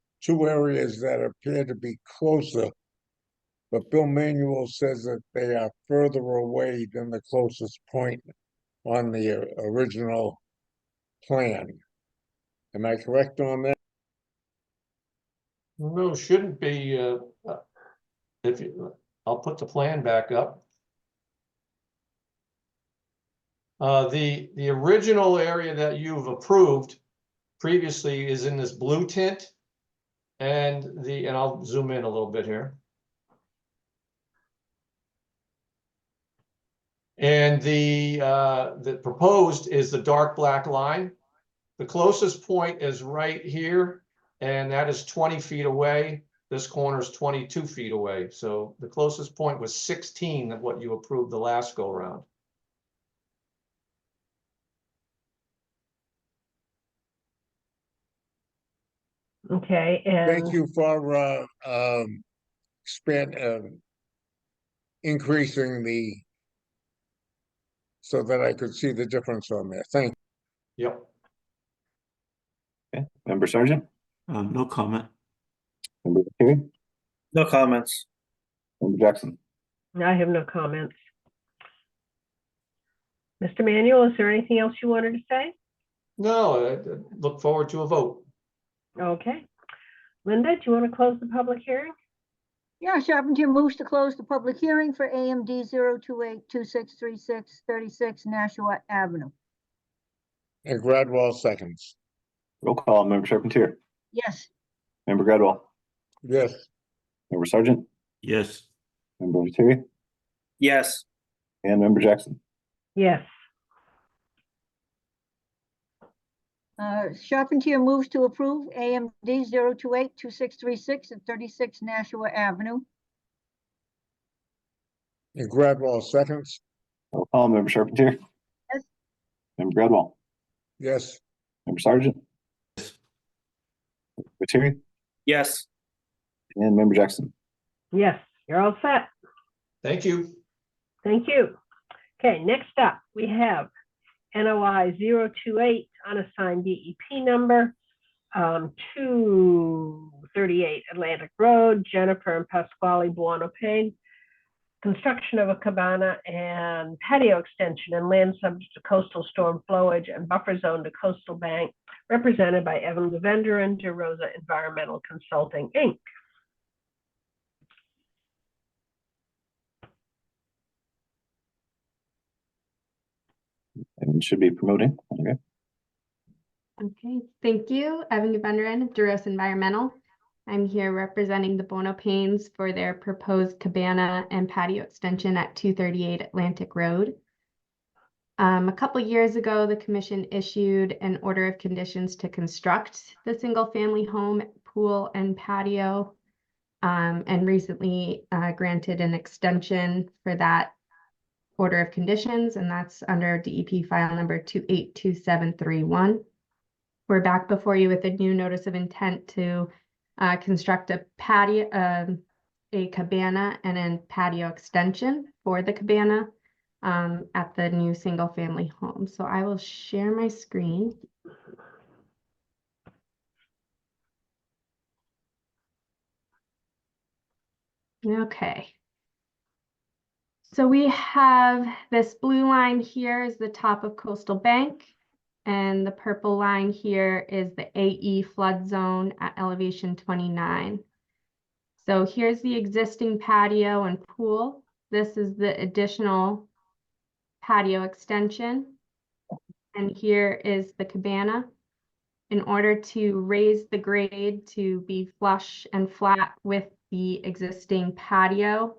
areas that appear to be closer. But Bill Manuel says that they are further away than the closest point on the original plan. Am I correct on that? No, shouldn't be. I'll put the plan back up. The original area that you've approved previously is in this blue tint, and I'll zoom in a little bit here. And the proposed is the dark black line. The closest point is right here, and that is 20 feet away. This corner is 22 feet away. So the closest point was 16 of what you approved the last go round. Okay, and Thank you for increasing so that I could see the difference on there. Thank you. Yep. okay. Member Sargent, No comment. Member Terry, No comments. Member Jackson. I have no comments. Mr. Manuel, is there anything else you wanted to say? No, I look forward to a vote. Okay. Linda, do you want to close the public hearing? Yeah, Charpentier moves to close the public hearing for AMD 0282636 Nashua Avenue. And Gradwell seconds. Roll call, Member Charpentier, Yes. Member Gradwell, Yes. Member Sargent, Yes. Member Terry, Yes. and Member Jackson. Yes. Charpentier moves to approve AMD 0282636 at 36 Nashua Avenue. And Gradwell seconds, Roll call, Member Charpentier. Yes. Member Gradwell. yes, Member Sergeant. Lettieri, Yes. and Member Jackson. Yes, you're all set. Thank you. Thank you. Okay, next up, we have NOI 028 unassigned DEP number, 238 Atlantic Road, Jennifer and Pasquale Buono Payne. Construction of a cabana and patio extension and land subject to coastal storm flowage and buffer zone to coastal bank, represented by Evan Devender and DeRosa Environmental Consulting, Inc. And should be promoting. Okay. Okay, thank you. Evan Gavendran, Duros Environmental. I'm here representing the Buono Paynes for their proposed cabana and patio extension at 238 Atlantic Road. A couple years ago, the commission issued an order of conditions to construct the single-family home, pool, and patio, and recently granted an extension for that order of conditions, and that's under DEP file number 282731. We're back before you with a new notice of intent to construct a patio, a cabana and a patio extension for the cabana at the new single family home. So I will share my screen. Okay. So we have this blue line here is the top of Coastal Bank, and the purple line here is the AE flood zone at elevation 29. So here's the existing patio and pool. This is the additional patio extension. And here is the cabana. In order to raise the grade to be flush and flat with the existing patio,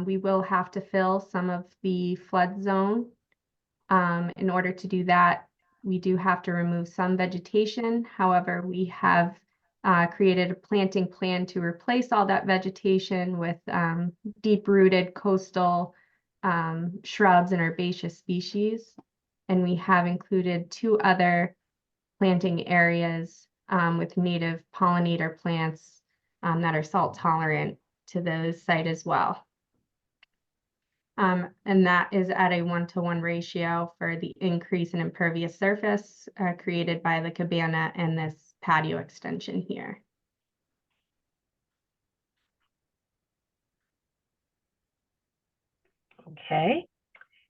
we will have to fill some of the flood zone. In order to do that, we do have to remove some vegetation. However, we have created a planting plan to replace all that vegetation with deep-rooted coastal shrubs and herbaceous species. And we have included 2 other planting areas with native pollinator plants that are salt tolerant to the site as well. And that is at a 1-to-1 ratio for the increase in impervious surface created by the cabana and this patio extension here. Okay.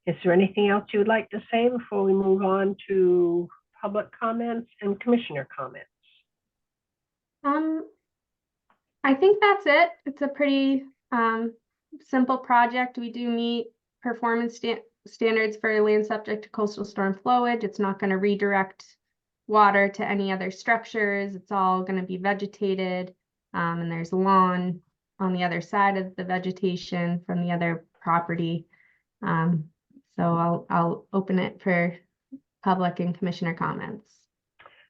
Is there anything else you would like to say before we move on to public comments and commissioner comments? I think that's it. It's a pretty simple project. We do meet performance standards for land subject to coastal storm flowage. It's not going to redirect water to any other structures. It's all going to be vegetated, and there's lawn on the other side of the vegetation from the other property. So I'll open it for public and commissioner comments.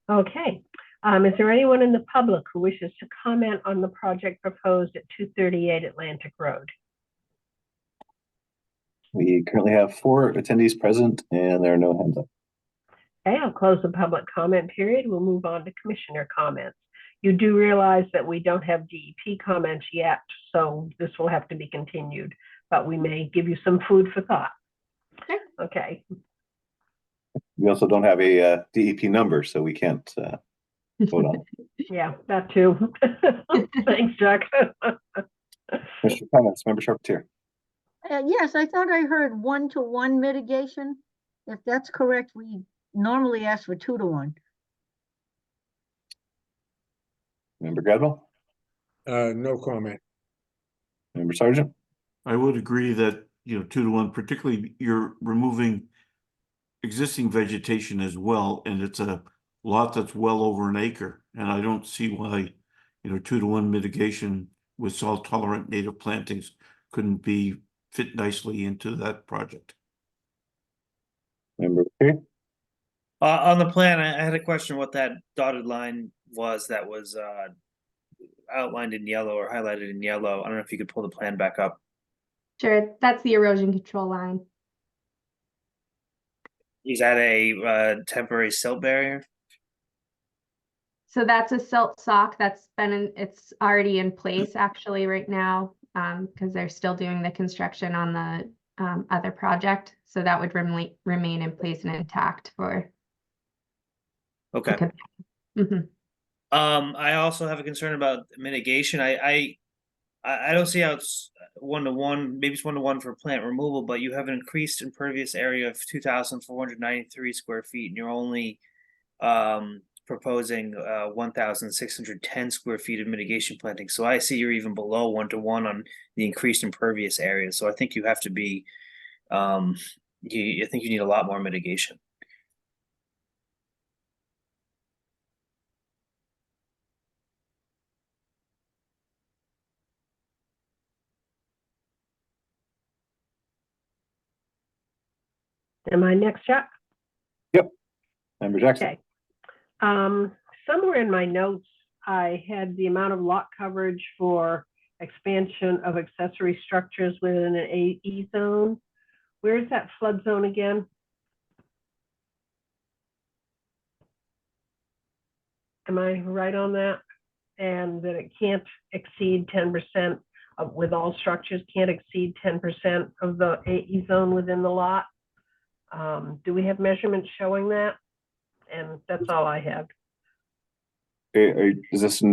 Okay. Is there anyone in the public who wishes to comment on the project proposed at 238 Atlantic Road? We currently have 4 attendees present and there are no hands up. Okay, I'll close the public comment period. We'll move on to commissioner comments. You do realize that we don't have DEP comments yet, so this will have to be continued, but we may give you some food for thought. Okay. We also don't have a DEP number, so we can't vote on it. Yeah, that too. Thanks, Jack. Commissioner comments, Member Charpentier. Yes, I thought I heard 1-to-1 mitigation. If that's correct, we normally ask for 2-to-1. Member Gradwell. no comment. Member Sergeant. I would agree that, 2-to-1, particularly you're removing existing vegetation as well, and it's a lot that's well over an acre. And I don't see why, 2-to-1 mitigation with salt tolerant native plantings couldn't be fit nicely into that project. Member Lettieri. On the plan, I had a question what that dotted line was that was outlined in yellow or highlighted in yellow. I don't know if you could pull the plan back up. Sure, that's the erosion control line. Is that a temporary silt barrier? So that's a silt sock that's it's already in place actually right now, because they're still doing the construction on the other project. So that would remain in place and intact for. Okay. Mhm. I also have a concern about mitigation. I don't see how it's 1-to-1, maybe it's 1-to-1 for plant removal, but you have an increased impervious area of 2,493 square feet, and you're only proposing 1,610 square feet of mitigation planting. So I see you're even below 1-to-1 on the increased impervious area. So I think you have to be, I think you need a lot more mitigation. Am I next, Chuck? Member Jackson. Okay. Somewhere in my notes, I had the amount of lot coverage for expansion of accessory structures within an AE zone. Where is that flood zone again? Am I right on that? And that it can't exceed 10% with all structures, can't exceed 10% of the AE zone within the lot? Do we have measurements showing that? And that's all I have. Is this in,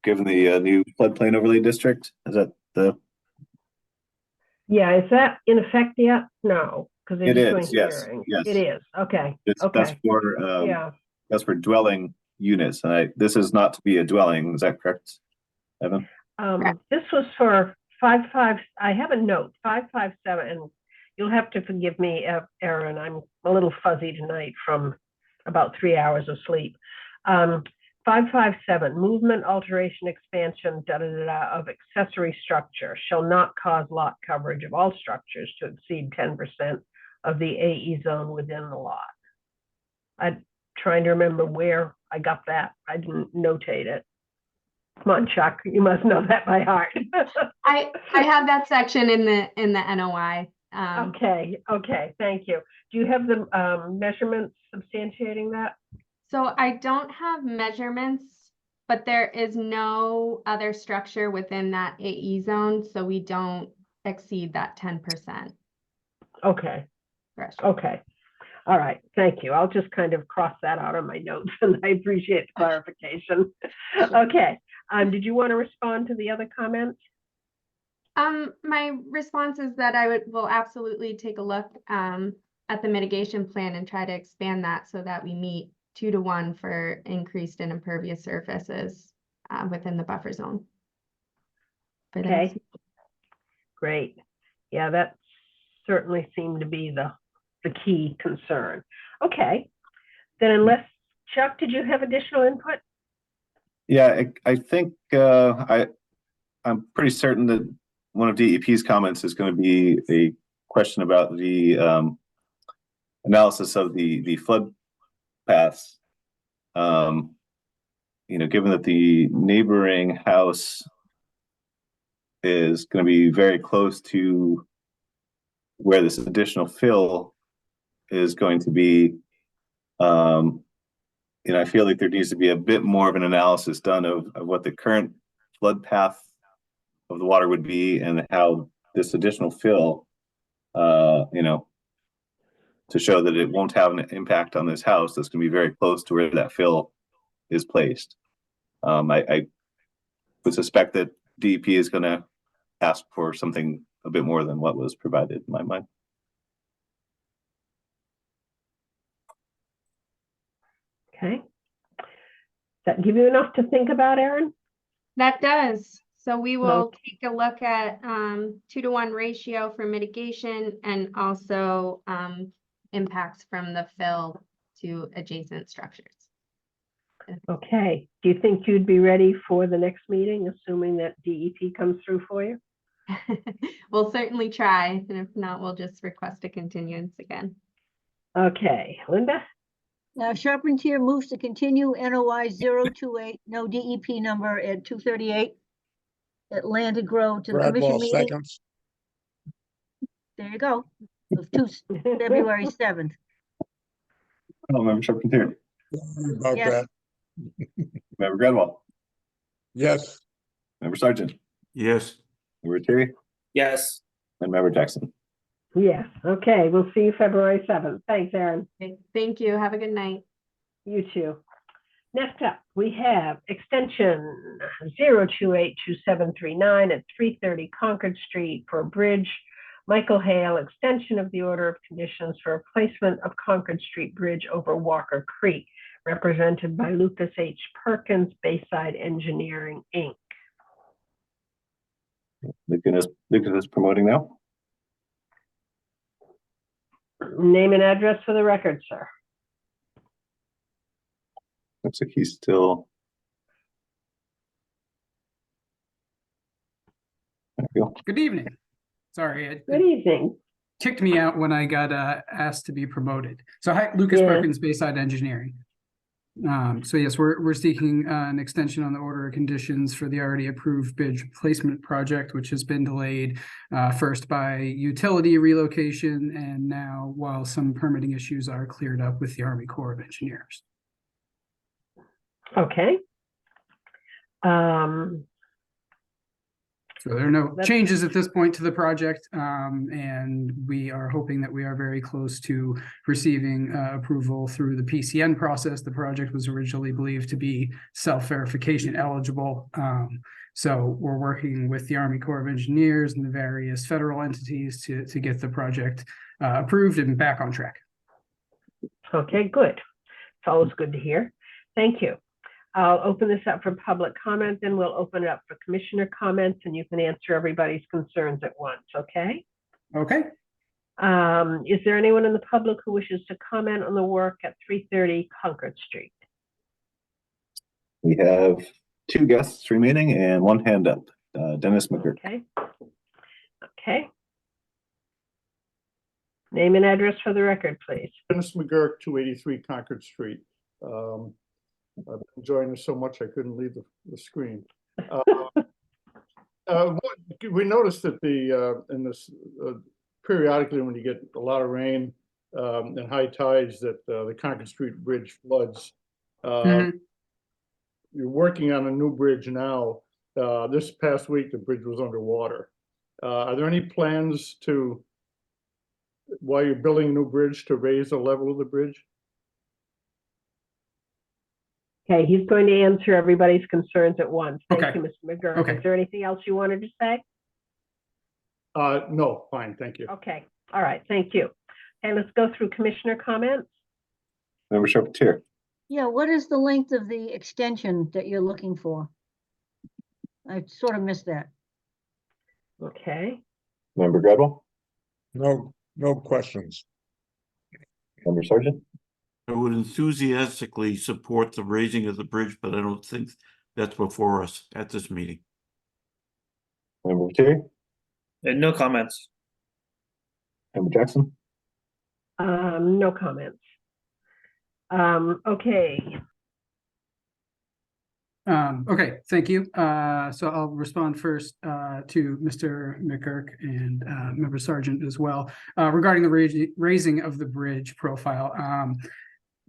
given the new floodplain overlay district? Is that the? Yeah, is that in effect yet? No, because they're It just is, doing yes, hearing. yes. It is, okay, That's okay, for, yeah. that's for dwelling units. And this is not to be a dwelling. Is that correct, Evan? This was for 5.5, I have a note, 5.57, and you'll have to forgive me, Erin, I'm a little fuzzy tonight from about 3 hours of sleep. 5.57, movement, alteration, expansion, of accessory structure shall not cause lot coverage of all structures to exceed 10% of the AE zone within the lot. I'm trying to remember where I got that. I didn't notate it. Come on, Chuck, you must know that by heart. I have that section in the NOI. Okay, thank you. Do you have the measurements substantiating that? So I don't have measurements, but there is no other structure within that AE zone, so we don't exceed that 10%. Okay, threshold. okay. All right, thank you. I'll just kind of cross that out on my notes, and I appreciate the clarification. Okay, did you want to respond to the other comments? My response is that I will absolutely take a look at the mitigation plan and try to expand that so that we meet 2-to-1 for increased and impervious surfaces within the buffer zone. Okay, great. Yeah, that certainly seemed to be the key concern. Okay, then unless, Chuck, did you have additional input? Yeah, I think I'm pretty certain that one of DEP's comments is going to be a question about the analysis of the flood paths. You know, given that the neighboring house is going to be very close to where this additional fill is going to be, you know, I feel like there needs to be a bit more of an analysis done of what the current flood path of the water would be and how this additional fill, you know, to show that it won't have an impact on this house that's going to be very close to where that fill is placed. I would suspect that DEP is going to ask for something a bit more than what was provided in my mind. Okay. Does that give you enough to think about, Erin? That does. So we will take a look at 2-to-1 ratio for mitigation and also impacts from the fill to adjacent structures. Okay. Do you think you'd be ready for the next meeting, assuming that DEP comes through for you? We'll certainly try, and if not, we'll just request a continuance again. Okay, Linda? Now Charpentier moves to continue NOI 028, no DEP number at 238 Atlantic Road to the commission Bradwell meeting. seconds. There you go. Of February 7th. Member Charpentier, Sorry about Yes. that. Member Gradwell, Yes, Member Sargent, Yes, Member Terry, Yes. and Member Jackson. Yes, okay, we'll see you February 7th. Thanks, Aaron. Thank you. Have a good night. You too. Next up, we have extension 0282739 at 330 Concord Street for a bridge. Michael Hale, extension of the order of conditions for replacement of Concord Street Bridge over Walker Creek, represented by Lucas H. Perkins, Bayside Engineering, Inc. Lucas is promoting now. Name and address for the record, sir. Looks like he's still. There we go. Good evening. Sorry, Good evening. kicked me out when I got asked to be promoted. So hi, Lucas Yeah. Perkins, Bayside Engineering. So yes, we're seeking an extension on the order of conditions for the already approved bridge replacement project, which has been delayed first by utility relocation, and now while some permitting issues are cleared up with the Army Corps of Engineers. Okay. So there are no That's- changes at this point to the project, and we are hoping that we are very close to receiving approval through the PCN process. The project was originally believed to be self-verification eligible. So we're working with the Army Corps of Engineers and the various federal entities to get the project approved and back on track. Okay, good. It's always good to hear. Thank you. I'll open this up for public comment, then we'll open it up for commissioner comments, and you can answer everybody's concerns at once, okay? Okay. Is there anyone in the public who wishes to comment on the work at 330 Concord Street? We have 2 guests remaining and 1 hand up. Dennis McGurk. Okay. Okay. Name and address for the record, please. Dennis McGurk, 283 Concord Street. I've been enjoying this so much I couldn't leave the screen. We noticed that in this periodically when you get a lot of rain and high tides that the Concord Street Bridge floods. You're working on a new bridge now. This past week the bridge was underwater. Are there any plans to, while you're building a new bridge, to raise the level of the bridge? Okay, he's going to answer everybody's concerns at once. Thank Okay. you, Mr. McGurk. Okay. Is there anything else you wanted to say? No, fine, thank you. Okay, all right, thank you. And let's go through commissioner comments. Member Charpentier, Yeah, what is the length of the extension that you're looking for? I sort of missed that. Okay, Member Gradwell, no questions. Member Sargent, I would enthusiastically support the raising of the bridge, but I don't think that's before us at this meeting. Member Terry, No comments. Member Jackson, no comments. Okay, Okay, thank you. So I'll respond first to Mr. McGurk and Member Sargent as well regarding the raising of the bridge profile.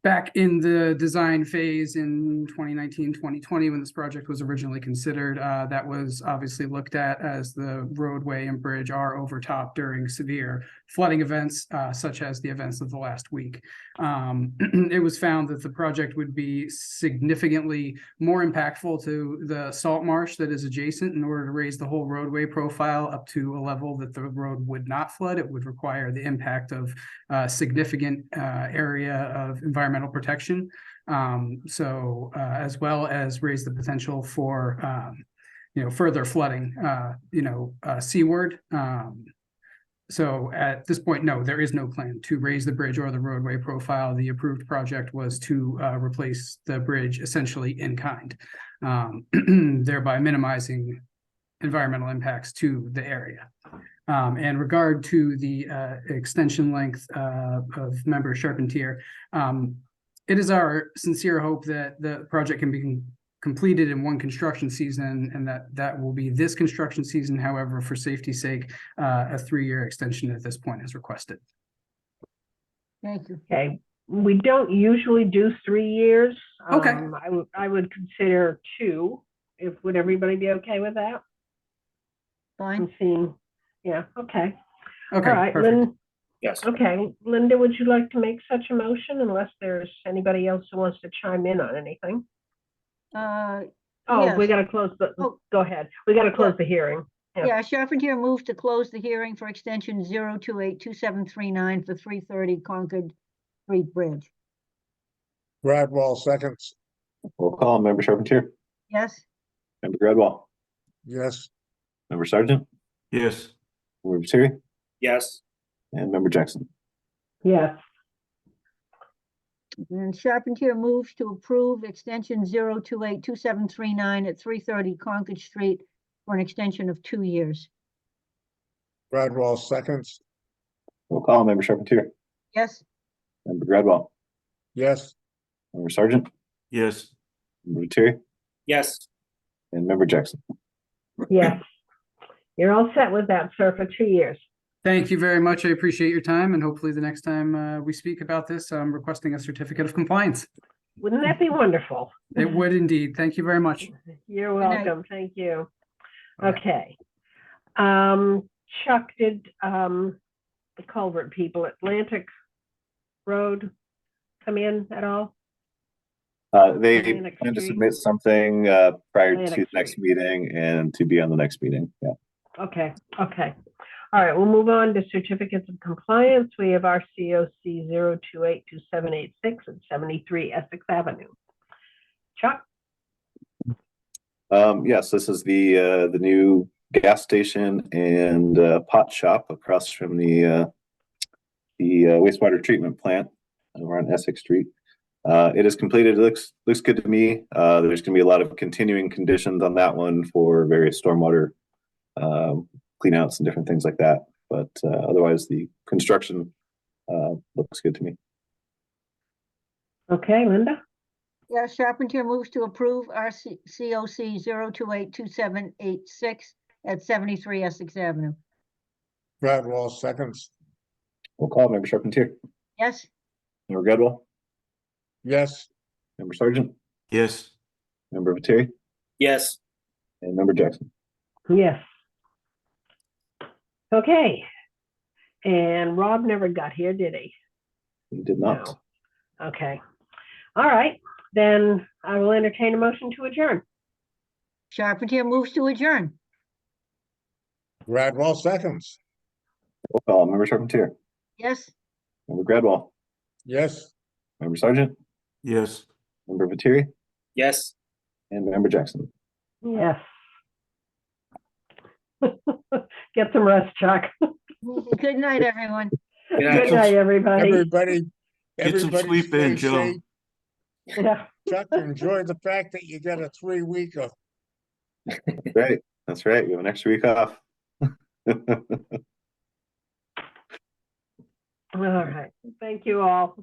Back in the design phase in 2019, 2020, when this project was originally considered, that was obviously looked at as the roadway and bridge are overtopped during severe flooding events, such as the events of the last week. It was found that the project would be significantly more impactful to the salt marsh that is adjacent. In order to raise the whole roadway profile up to a level that the road would not flood, it would require the impact of a significant area of environmental protection. As well as raise the potential for further flooding seaward. So at this point, no, there is no plan to raise the bridge or the roadway profile. The approved project was to replace the bridge essentially in kind, thereby minimizing environmental impacts to the area. In regard to the extension length of Member Charpentier, it is our sincere hope that the project can be completed in one construction season, and that will be this construction season. However, for safety's sake, a 3-year extension at this point is requested. Thank you. Okay, we don't usually do 3 years. Okay. I would consider 2. Would everybody be okay with that? Fine. I'm seeing, yeah, okay. Okay, All right, perfect. Lynn, Yes. okay, Linda, would you like to make such a motion unless there's anybody else who wants to chime in on anything? Oh, we Yes. gotta close the, Oh. go ahead. We gotta close the hearing. Yeah. Yeah, Charpentier moved to close the hearing for extension 0282739 for 330 Concord Street Bridge. Gradwall seconds, Roll call, Member Charpentier, Yes? Member Gradwell, yes, Member Sargent, Yes. Member Lettieri, Yes. and Member Jackson. Yes, And Charpentier moves to approve extension 0282739 at 330 Concord Street for an extension of 2 years. Gradwall seconds, Roll call, Member Charpentier, Yes? Member Gradwell, yes, Member Sargent, Yes. Member Lettieri, Yes. and Member Jackson. yes. You're all set with that, sir, for 2 years. Thank you very much. I appreciate your time, and hopefully the next time we speak about this, I'm requesting a certificate of compliance. Wouldn't that be wonderful? It would indeed. Thank you very much. You're night. welcome. Thank you. Bye. Okay. Chuck, did the culvert people, Atlantic Road, come in at all? They Atlantic plan to Street. submit something prior Atlantic to the next Street. meeting and to be on the next meeting. Yeah. Okay, okay. All right, we'll move on to certificates of compliance. We have our COC 0282786 at 73 Essex Avenue. Chuck? Yes, this is the new gas station and pot shop across from the wastewater treatment plant over on Essex Street. It is completed. It looks good to me. There's going to be a lot of continuing conditions on that one for various stormwater cleanouts and different things like that. But otherwise, the construction looks good to me. Okay, Linda? Yeah, Charpentier moves to approve our COC 0282786 at 73 Essex Avenue. Gradwall seconds, We'll call Member Charpentier, Yes? Member Gradwell, yes, Member Sargent, Yes. Member Lettieri, Yes. and Member Jackson. Yes. Okay. And Rob never got here, did he? He did not. No. Okay. All right, then I will entertain a motion to adjourn. Charpentier moves to adjourn. Gradwall seconds, Roll call Member Charpentier, Yes? Member Gradwell, yes. Member Sargent, Yes. Member Lettieri, Yes. and Member Jackson. Yes. Get some rest, Chuck. Good night, everyone. Good night. Good night, everybody. Everybody, Get some everybody sleep in, stay Joe. safe. Yeah. Chuck, enjoy the fact that you got a 3-weeker. Right, that's right. You have an extra week off. All right. Thank you all.